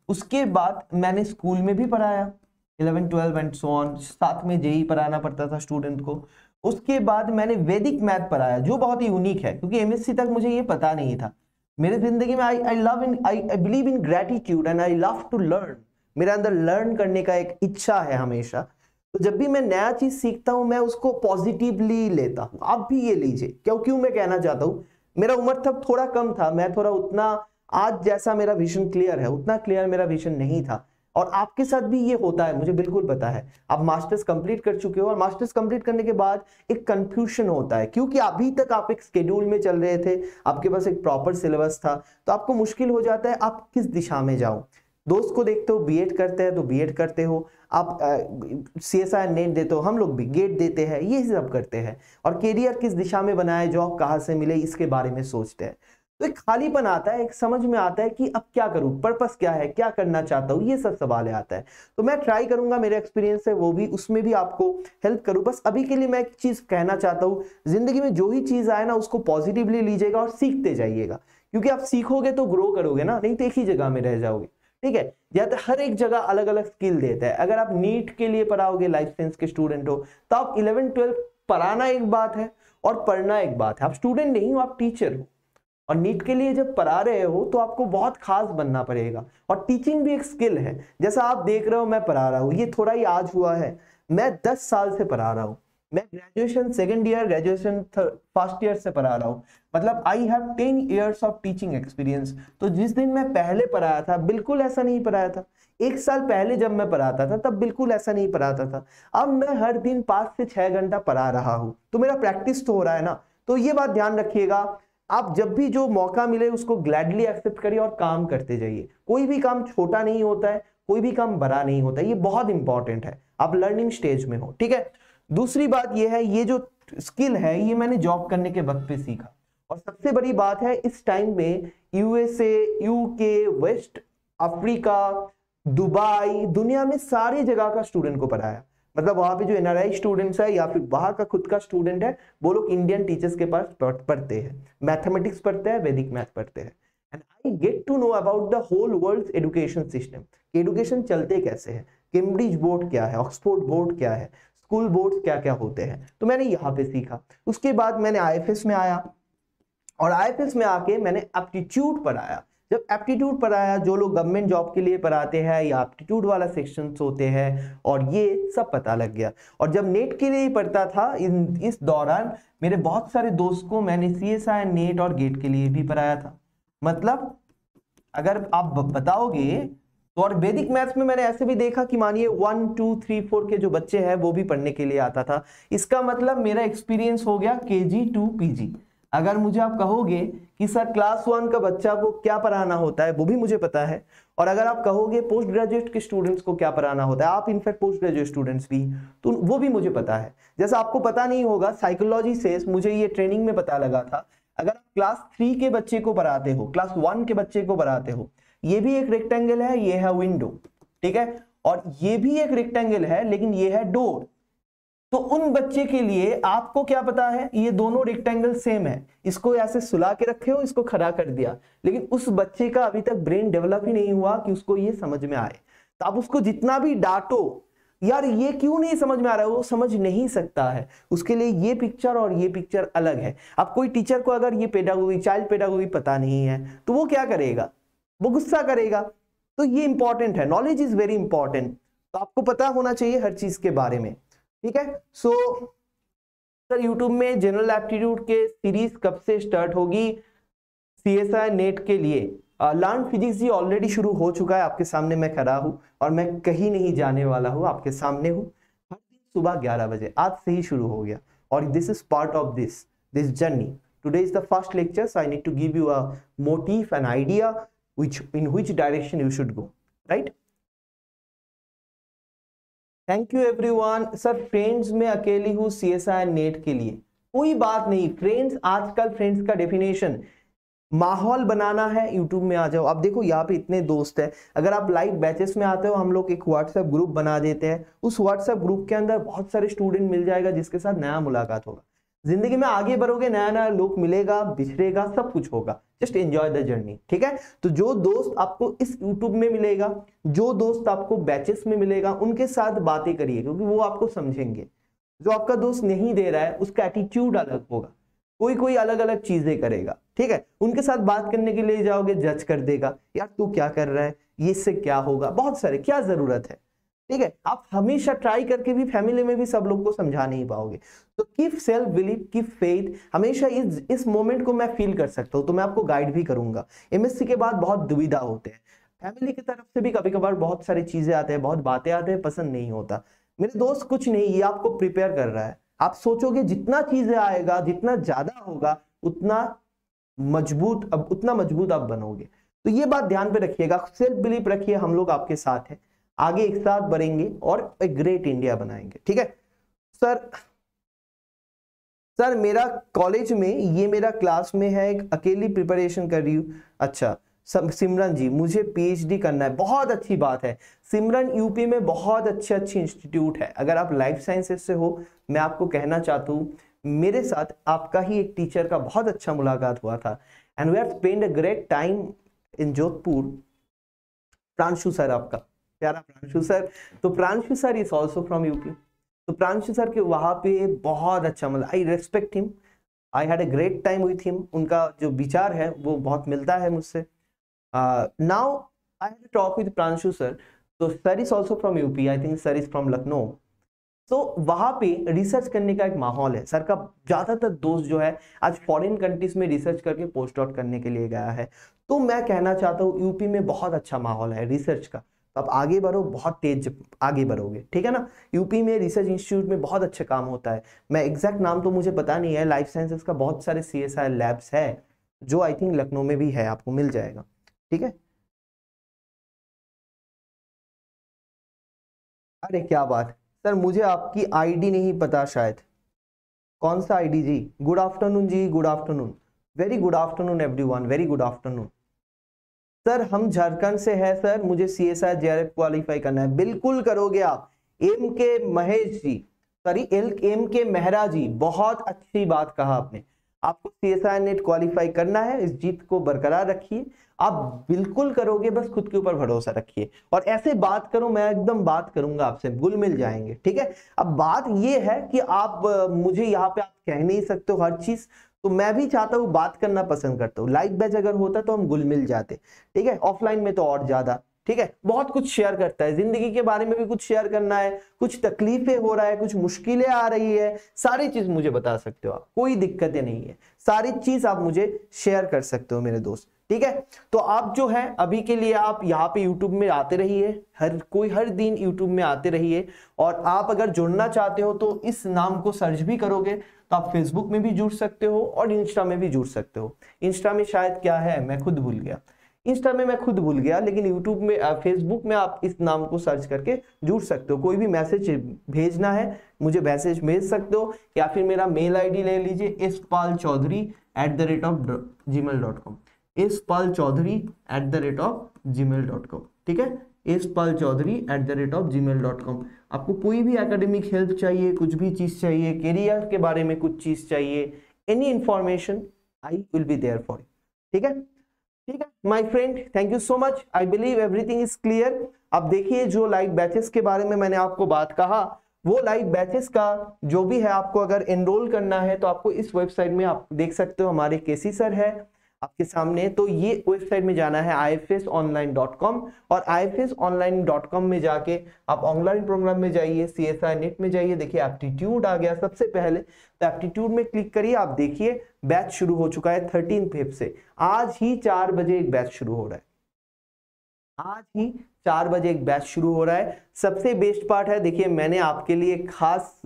उसके बाद मैंने स्कूल में भी पढ़ाया 11, 12 एंड सो ऑन, साथ में जेई पढ़ाना पड़ता था स्टूडेंट को। उसके बाद मैंने वैदिक मैथ पढ़ाया, जो बहुत ही यूनिक है, क्योंकि एमएससी तक मुझे ये पता नहीं था। मेरे जिंदगी में I believe in gratitude and I love to learn. मेरे अंदर लर्न करने का एक इच्छा है हमेशा। तो जब भी मैं नया चीज सीखता हूं मैं उसको पॉजिटिवली लेता हूं। आप भी ये लीजिए, क्यों मैं कहना चाहता हूं, मेरा उम्र तब थोड़ा कम था, मैं थोड़ा उतना, आज जैसा मेरा विजन क्लियर है उतना क्लियर मेरा विजन नहीं था। और आपके साथ भी ये होता है, मुझे बिल्कुल पता है। आप मास्टर्स कंप्लीट कर चुके हो, और मास्टर्स कंप्लीट करने के बाद एक कंफ्यूजन होता है, क्योंकि अभी तक आप एक शेड्यूल में चल रहे थे, आपके पास एक प्रॉपर सिलेबस था, तो आपको मुश्किल हो जाता है आप किस दिशा में जाओ। दोस्त को देखते हो बीएड करते हैं तो बीएड करते हो, आप CSIR नेट देते हो, हम लोग भी गेट देते हैं, ये सब करते हैं। और कैरियर किस दिशा में बनाए, जॉब कहाँ से मिले, इसके बारे में सोचते हैं। तो एक खालीपन आता है, एक समझ में आता है कि अब क्या करूं, पर्पस क्या है, क्या करना चाहता हूं, ये सब सवाल आता है। तो मैं ट्राई करूंगा, मेरे एक्सपीरियंस है वो भी, उसमें भी आपको हेल्प करूं। बस अभी के लिए मैं एक चीज कहना चाहता हूं, जिंदगी में जो ही चीज आए ना उसको पॉजिटिवली लीजिएगा और सीखते जाइएगा, क्योंकि आप सीखोगे तो ग्रो करोगे ना, नहीं तो एक ही जगह में रह जाओगे। ठीक है, ज्यादा हर एक जगह अलग अलग स्किल देता है। अगर आप नीट के लिए पढ़ाओगे, लाइफ साइंस के स्टूडेंट हो, तो आप 11-12 पढ़ाना एक बात है और पढ़ना एक बात है। आप स्टूडेंट नहीं हो, आप टीचर हो, और नीट के लिए जब पढ़ा रहे हो तो आपको बहुत खास बनना पड़ेगा। और टीचिंग भी एक स्किल है, जैसा आप देख रहे हो मैं पढ़ा रहा हूँ, ये थोड़ा ही आज हुआ है, मैं 10 साल से पढ़ा रहा हूँ। मैं graduation second year, graduation first year से पढ़ा रहा हूँ, मतलब I have 10 years of teaching experience. तो जिस दिन मैं पहले पढ़ाया था बिल्कुल ऐसा नहीं पढ़ाया था, 1 साल पहले जब मैं पढ़ाता था तब बिल्कुल ऐसा नहीं पढ़ाता था। अब मैं हर दिन 5 से 6 घंटा पढ़ा रहा हूँ, तो मेरा प्रैक्टिस तो हो रहा है ना। तो ये बात ध्यान रखिएगा, आप जब भी जो मौका मिले उसको ग्लैडली एक्सेप्ट करिए और काम करते जाइए। कोई भी काम छोटा नहीं होता है, कोई भी काम बड़ा नहीं होता है, ये बहुत इंपॉर्टेंट है, आप लर्निंग स्टेज में हो। ठीक है, दूसरी बात ये है, ये जो स्किल है ये मैंने जॉब करने के वक्त पे सीखा। और सबसे बड़ी बात है, इस टाइम में USA, UK, West Africa, Dubai, दुनिया में सारी जगह का स्टूडेंट को पढ़ाया। मतलब वहां पे जो NRI स्टूडेंट्स है या फिर बाहर का खुद का स्टूडेंट है, वो लोग इंडियन टीचर्स के पास पढ़ते हैं, मैथमेटिक्स पढ़ते हैं, वैदिक मैथ पढ़ते हैं। And I get to know about the whole world education system, education चलते कैसे हैं, कैम्ब्रिज बोर्ड क्या है, ऑक्सफोर्ड बोर्ड क्या है, स्कूल बोर्ड क्या क्या होते हैं। तो मैंने यहाँ पे सीखा। उसके बाद मैंने IFS में आया, और IFS में आके मैंने एप्टीट्यूड पढ़ाया। जब एप्टीट्यूड पढ़ाया, जो लोग गवर्नमेंट जॉब के लिए पढ़ाते हैं या एप्टीट्यूड वाला सेक्शंस होते हैं, और ये सब पता लग गया। और जब नेट के लिए पढ़ता था, इस दौरान मेरे बहुत सारे दोस्त को मैंने CSIR नेट और गेट के लिए भी पढ़ाया था। मतलब अगर आप बताओगे तो, और वैदिक मैथ्स में मैंने ऐसे भी देखा कि मानिए 1, 2, 3, 4 के जो बच्चे हैं वो भी पढ़ने के लिए आता था। इसका मतलब मेरा एक्सपीरियंस हो गया KG to PG। अगर मुझे आप कहोगे कि सर क्लास 1 का बच्चा को क्या पढ़ाना होता है, वो भी मुझे पता है। और अगर आप कहोगे पोस्ट ग्रेजुएट के स्टूडेंट्स को क्या पढ़ाना होता है, आप इनफैक्ट पोस्ट ग्रेजुएट स्टूडेंट्स भी, तो वो भी मुझे पता है। जैसा आपको पता नहीं होगा, साइकोलॉजी से मुझे ये ट्रेनिंग में पता लगा था, अगर आप क्लास 3 के बच्चे को पढ़ाते हो, क्लास 1 के बच्चे को पढ़ाते हो, ये भी एक रेक्टेंगल है, ये है विंडो, ठीक है, और ये भी एक रेक्टेंगल है लेकिन ये है डोर। तो उन बच्चे के लिए आपको क्या पता है, ये दोनों रेक्टेंगल सेम है, इसको ऐसे सुला के रखे हो, इसको खड़ा कर दिया, लेकिन उस बच्चे का अभी तक ब्रेन डेवलप ही नहीं हुआ कि उसको ये समझ में आए। तो आप उसको जितना भी डांटो, यार ये क्यों नहीं समझ में आ रहा है, वो समझ नहीं सकता है। उसके लिए ये पिक्चर और ये पिक्चर अलग है। अब कोई टीचर को अगर ये पेडागोगी, चाइल्ड पेडागोगी पता नहीं है, तो वो क्या करेगा, वो गुस्सा करेगा। तो ये इंपॉर्टेंट है, नॉलेज इज वेरी इंपॉर्टेंट। तो आपको पता होना चाहिए हर चीज के बारे में, ठीक है। सो सर यूट्यूब में जनरल एप्टीट्यूड के सीरीज कब से स्टार्ट होगी CSIR नेट के लिए? लर्न फिजिक्स जी ऑलरेडी शुरू हो चुका है, आपके सामने मैं खड़ा हूं और मैं कहीं नहीं जाने वाला हूं, आपके सामने हूं। हर दिन सुबह 11 बजे आज से ही शुरू हो गया, और this is part of this journey. Today is the first lecture, so I need to give you a motive an idea in which direction you should go, right? Thank you everyone. Sir friends में अकेली हूँ CSIR net के लिए, कोई बात नहीं friends. आजकल friends का डेफिनेशन माहौल बनाना है, यूट्यूब में आ जाओ। अब देखो यहाँ पे इतने दोस्त हैं, अगर आप लाइव बैचेस में आते हो, हम लोग एक व्हाट्सएप ग्रुप बना देते हैं। उस व्हाट्सएप ग्रुप के अंदर बहुत सारे स्टूडेंट मिल जाएगा जिसके साथ नया मुलाकात होगा। जिंदगी में आगे बढ़ोगे, नया नया लोग मिलेगा, बिछड़ेगा, सब कुछ होगा। जस्ट एंजॉय द जर्नी, ठीक है। तो जो दोस्त आपको इस यूट्यूब में मिलेगा, जो दोस्त आपको बैचेस में मिलेगा, उनके साथ बातें करिए, क्योंकि वो आपको समझेंगे। जो आपका दोस्त नहीं दे रहा है उसका एटीट्यूड अलग होगा, कोई अलग अलग चीजें करेगा, ठीक है। उनके साथ बात करने के लिए जाओगे, जज कर देगा, यार तू क्या कर रहा है, ये इससे क्या होगा, बहुत सारे, क्या जरूरत है, ठीक है। आप हमेशा ट्राई करके भी फैमिली में भी सब लोग को समझा नहीं पाओगे। तो keep self believe, keep faith. हमेशा इस मोमेंट को मैं फील कर सकता हूँ, तो मैं आपको गाइड भी करूंगा। MSc के बाद बहुत दुविधा होते हैं, फैमिली की तरफ से भी कभी कभार बहुत सारी चीजें आते हैं, बहुत बातें आते हैं, पसंद नहीं होता। मेरे दोस्त कुछ नहीं, ये आपको प्रिपेयर कर रहा है। आप सोचोगे जितना चीजें आएगा, जितना ज्यादा होगा, उतना मजबूत आप बनोगे। तो ये बात ध्यान पे रखिएगा, सेल्फ बिलीफ रखिए, हम लोग आपके साथ हैं, आगे एक साथ बढ़ेंगे और एक ग्रेट इंडिया बनाएंगे। ठीक है सर मेरा कॉलेज में, ये मेरा क्लास में है, एक अकेली प्रिपरेशन कर रही हूँ। अच्छा सिमरन जी, मुझे पीएचडी करना है, बहुत अच्छी बात है सिमरन। यूपी में बहुत अच्छे अच्छे इंस्टीट्यूट है, अगर आप लाइफ साइंसेज से हो, मैं आपको कहना चाहता हूँ, मेरे साथ आपका ही एक टीचर का बहुत अच्छा मुलाकात हुआ था, and we have spend a great time in Jodhpur. Pranshu sir, आपका प्यारा प्रांशु सर, तो Pranshu sir is also from UP. तो प्रांशु सर के वहां पे बहुत अच्छा, मतलब I respect him, I had a great time with him, उनका जो विचार है वो बहुत मिलता है मुझसे। Now I have talk with Pranshu sir, तो sir is also from UP, I think sir is from Lucknow. तो वहां पे रिसर्च करने का एक माहौल है, सर का ज्यादातर दोस्त जो है आज फॉरेन कंट्रीज में रिसर्च करके पोस्ट आउट करने के लिए गया है। तो मैं कहना चाहता हूँ यूपी में बहुत अच्छा माहौल है रिसर्च का, तो आप आगे बढ़ो, बहुत तेज आगे बढ़ोगे, ठीक है ना। यूपी में रिसर्च इंस्टीट्यूट में बहुत अच्छा काम होता है, मैं एग्जैक्ट नाम तो मुझे पता नहीं है, लाइफ साइंसेस का बहुत सारे CSIR लैब्स है, जो आई थिंक लखनऊ में भी है, आपको मिल जाएगा। ठीक है, अरे क्या बात सर, मुझे आपकी आईडी नहीं पता शायद, कौन सा आईडी जी? गुड आफ्टरनून जी, good afternoon, very good afternoon everyone, very good afternoon. Sir हम झारखंड से है सर, मुझे CSIR JRF क्वालिफाई करना है। बिल्कुल करोगे आप, एम के महेश जी, सॉरी एम के मेहरा जी, बहुत अच्छी बात कहा आपने, आपको CSIR नेट क्वालिफाई करना है, इस जीत को बरकरार रखिए, आप बिल्कुल करोगे, बस खुद के ऊपर भरोसा रखिए और ऐसे बात करो, मैं एकदम बात करूंगा आपसे, घुल मिल जाएंगे। ठीक है, अब बात ये है कि आप मुझे यहाँ पे आप कह नहीं सकते हो हर चीज, तो मैं भी चाहता हूँ, बात करना पसंद करता हूँ, लाइव बैच अगर होता तो हम घुल मिल जाते। ठीक है, ऑफलाइन में तो और ज्यादा। ठीक है, बहुत कुछ शेयर करता है, जिंदगी के बारे में भी कुछ शेयर करना है, कुछ तकलीफें हो रहा है, कुछ मुश्किलें आ रही है, सारी चीज मुझे बता सकते हो आप, कोई दिक्कतें नहीं है, सारी चीज आप मुझे शेयर कर सकते हो मेरे दोस्त। ठीक है, तो आप जो है अभी के लिए आप यहाँ पे YouTube में आते रहिए, हर दिन YouTube में आते रहिए, और आप अगर जुड़ना चाहते हो तो इस नाम को सर्च भी करोगे तो आप Facebook में भी जुड़ सकते हो और इंस्टा में भी जुड़ सकते हो। इंस्टा में शायद क्या है, मैं खुद भूल गया, लेकिन यूट्यूब में फेसबुक में आप इस नाम को सर्च करके जुड़ सकते हो। कोई भी मैसेज भेजना है मुझे मैसेज भेज सकते हो, या फिर मेरा मेल आईडी ले लीजिए spalchaudhary@gmail.com, spalchaudhary@gmail.com। ठीक है, spalchaudhary@gmail.com। आपको कोई भी एकेडमिक हेल्प चाहिए, कुछ भी चीज चाहिए, करियर के बारे में कुछ चीज चाहिए, any information, I will be there for you. ठीक है, ठीक है my friend, thank you so much, I believe everything is clear. अब देखिए, जो लाइव बैचेस के बारे में मैंने आपको बात कहा, वो लाइव बैचेस का जो भी है, आपको अगर एनरोल करना है तो आपको इस वेबसाइट में आप देख सकते हो, हमारे केसी सर है आपके सामने, तो ये वेबसाइट में जाना है ifsonline.com, और ifsonline.com में जाके आप ऑनलाइन प्रोग्राम में जाइए, CSIR नेट में जाइए, देखिए एप्टीट्यूड आ गया सबसे पहले, तो एप्टीट्यूड में क्लिक करिए, आप देखिए बैच शुरू हो चुका है 13 फेब से, आज ही 4 बजे एक बैच शुरू हो रहा है, आज ही 4 बजे एक बैच शुरू हो रहा है। सबसे बेस्ट पार्ट है, देखिए मैंने आपके लिए खास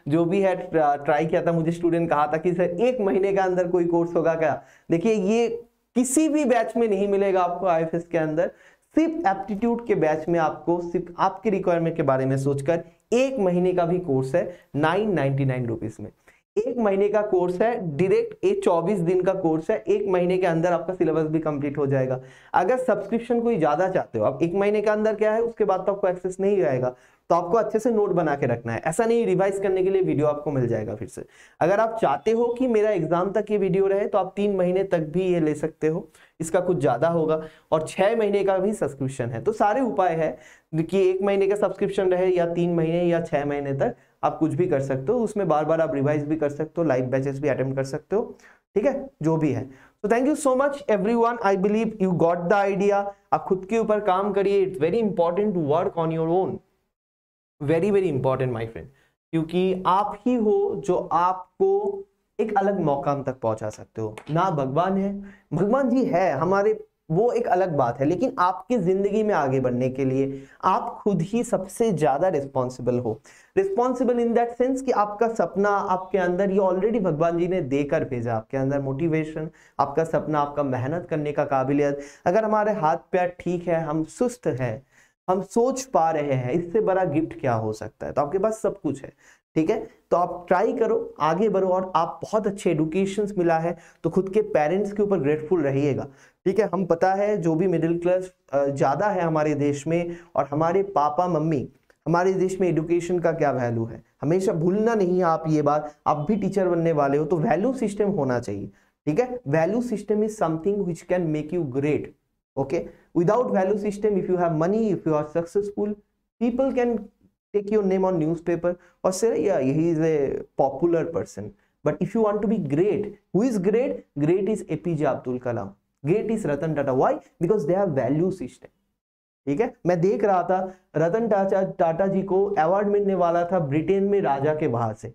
जो भी है ट्राई किया था, मुझे स्टूडेंट कहा था कि सर 1 महीने का अंदर कोई कोर्स होगा क्या, देखिए ये किसी भी बैच में नहीं मिलेगा आपको, IFS के अंदर सिर्फ एप्टीट्यूड के बैच में आपको सिर्फ आपके रिक्वायरमेंट के बारे में सोचकर 1 महीने का भी कोर्स है 999 रुपीज में, 1 महीने का कोर्स है, डायरेक्ट 24 दिन का कोर्स है, 1 महीने के अंदर आपका सिलेबस भी कंप्लीट हो जाएगा। अगर सब्सक्रिप्शन कोई ज्यादा चाहते हो आप, 1 महीने के अंदर क्या है, उसके बाद तो आपको एक्सेस नहीं रहेगा, तो आपको अच्छे से नोट बना के रखना है, ऐसा नहीं रिवाइज करने के लिए वीडियो आपको मिल जाएगा फिर से। अगर आप चाहते हो कि मेरा एग्जाम तक ये वीडियो रहे तो आप 3 महीने तक भी ये ले सकते हो, इसका कुछ ज्यादा होगा, और 6 महीने का भी सब्सक्रिप्शन है, तो सारे उपाय है कि 1 महीने का सब्सक्रिप्शन रहे या 3 महीने या 6 महीने तक आप कुछ भी कर सकते हो, उसमें बार बार आप रिवाइज भी कर सकते हो, लाइव बैचेस भी अटेंड कर सकते हो। ठीक है, जो भी है, तो thank you so much everyone, I believe you got the idea. आप खुद के ऊपर काम करिए, it's very important to work on your own, very very important my friend, क्योंकि आप ही हो जो आपको एक अलग मौकाम तक पहुंचा सकते हो। ना भगवान है, भगवान जी है, हमारे वो एक अलग बात है, लेकिन आपकी जिंदगी में आगे बढ़ने के लिए आप खुद ही सबसे ज्यादा रिस्पॉन्सिबल हो। रिस्पॉन्सिबल इन दैट सेंस कि आपका सपना आपके अंदर ये ऑलरेडी भगवान जी ने देकर भेजा, आपके अंदर मोटिवेशन, आपका सपना, आपका मेहनत करने का काबिलियत। अगर हमारे हाथ पैर ठीक है, हम सुस्त हैं, हम सोच पा रहे हैं, इससे बड़ा गिफ्ट क्या हो सकता है। तो आपके पास सब कुछ है, ठीक है। तो आप ट्राई करो, आगे बढ़ो, और आप बहुत अच्छे एडुकेशन मिला है तो खुद के पेरेंट्स के ऊपर ग्रेटफुल रहिएगा, ठीक है। हम पता है जो भी मिडिल क्लास ज्यादा है हमारे देश में, और हमारे पापा मम्मी, हमारे देश में एडुकेशन का क्या वैल्यू है, हमेशा भूलना नहीं है आप ये बात। आप भी टीचर बनने वाले हो तो वैल्यू सिस्टम होना चाहिए, ठीक है। Value system is something which can make you great, okay, without value system, if you have money, if you are successful, people can take your name on newspaper or say yeah, he is a popular person. But if you want to be great, who is great? Great is APJ Abdul Kalam, great is Ratan Tata. Why? Because they have value system, ठीक है। मैं देख रहा था रतन टाटा जी को award मिलने वाला था ब्रिटेन में राजा के बाहर से।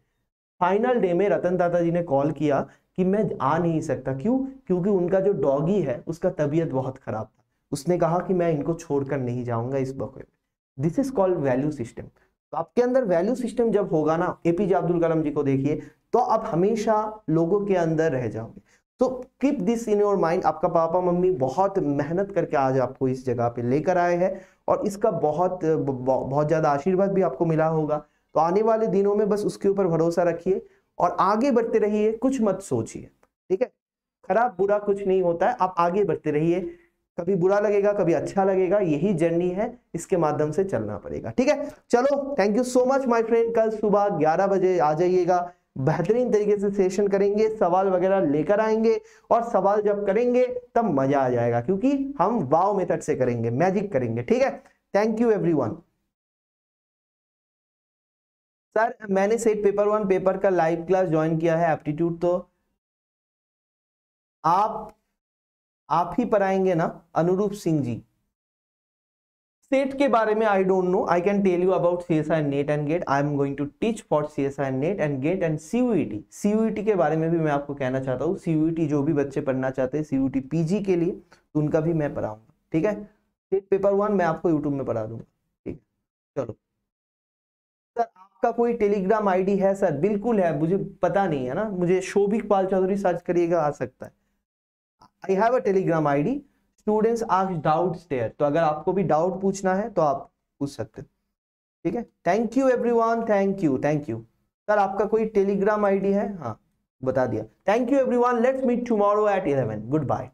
फाइनल डे में रतन टाटा जी ने कॉल किया कि मैं आ नहीं सकता, क्यों? क्योंकि उनका जो डॉगी है उसका तबीयत बहुत खराब था। उसने कहा कि मैं इनको छोड़कर नहीं जाऊंगा इस वक्त। This is called value system. तो आपके अंदर वैल्यू सिस्टम जब होगा ना, एपीजे अब्दुल कलाम जी को देखिए, तो आप हमेशा लोगों के अंदर रह जाओगे। तो keep this in your mind. आपका पापा मम्मी बहुत मेहनत करके आज आपको इस जगह पे लेकर आए हैं, और इसका बहुत बहुत ज्यादा आशीर्वाद भी आपको मिला होगा। तो आने वाले दिनों में बस उसके ऊपर भरोसा रखिए और आगे बढ़ते रहिए, कुछ मत सोचिए, ठीक है। खराब बुरा कुछ नहीं होता है, आप आगे बढ़ते रहिए। कभी बुरा लगेगा, कभी अच्छा लगेगा, यही जर्नी है, इसके माध्यम से चलना पड़ेगा, ठीक है। चलो, thank you so much my friend. कल सुबह 11 बजे आ जाइएगा, बेहतरीन तरीके से सेशन करेंगे, सवाल वगैरह लेकर आएंगे, और सवाल जब करेंगे तब मजा आ जाएगा, क्योंकि हम वाव मेथड से करेंगे, मैजिक करेंगे, ठीक है। Thank you everyone. सर मैंने सेट पेपर 1 पेपर का लाइव क्लास ज्वाइन किया है, एप्टीट्यूड तो आप ही पढ़ाएंगे ना, अनुरूप सिंह जी। सेट के बारे में I don't know, I can tell you about CSI NET and GATE. I am going to teach for CSI NET and GATE and CUET. CUET के बारे में भी मैं आपको कहना चाहता हूँ। सीयूईटी जो भी बच्चे पढ़ना चाहते हैं सीयूईटी पीजी के लिए, तो उनका भी मैं पढ़ाऊंगा, ठीक है। सेट पेपर 1 मैं आपको यूट्यूब में पढ़ा दूंगा, ठीक है। चलो सर, आपका कोई टेलीग्राम आईडी है? सर बिल्कुल है, मुझे पता नहीं है ना, मुझे शोभिक पाल चौधरी सर्च करिएगा, आ सकता है। I have a Telegram ID, students ask doubts there. तो अगर आपको भी डाउट पूछना है तो आप पूछ सकते हैं, ठीक है। Thank you everyone, thank you, thank you. Sir आपका कोई टेलीग्राम आईडी है? हाँ बता दिया। Thank you everyone, let's meet tomorrow at 11। Good bye.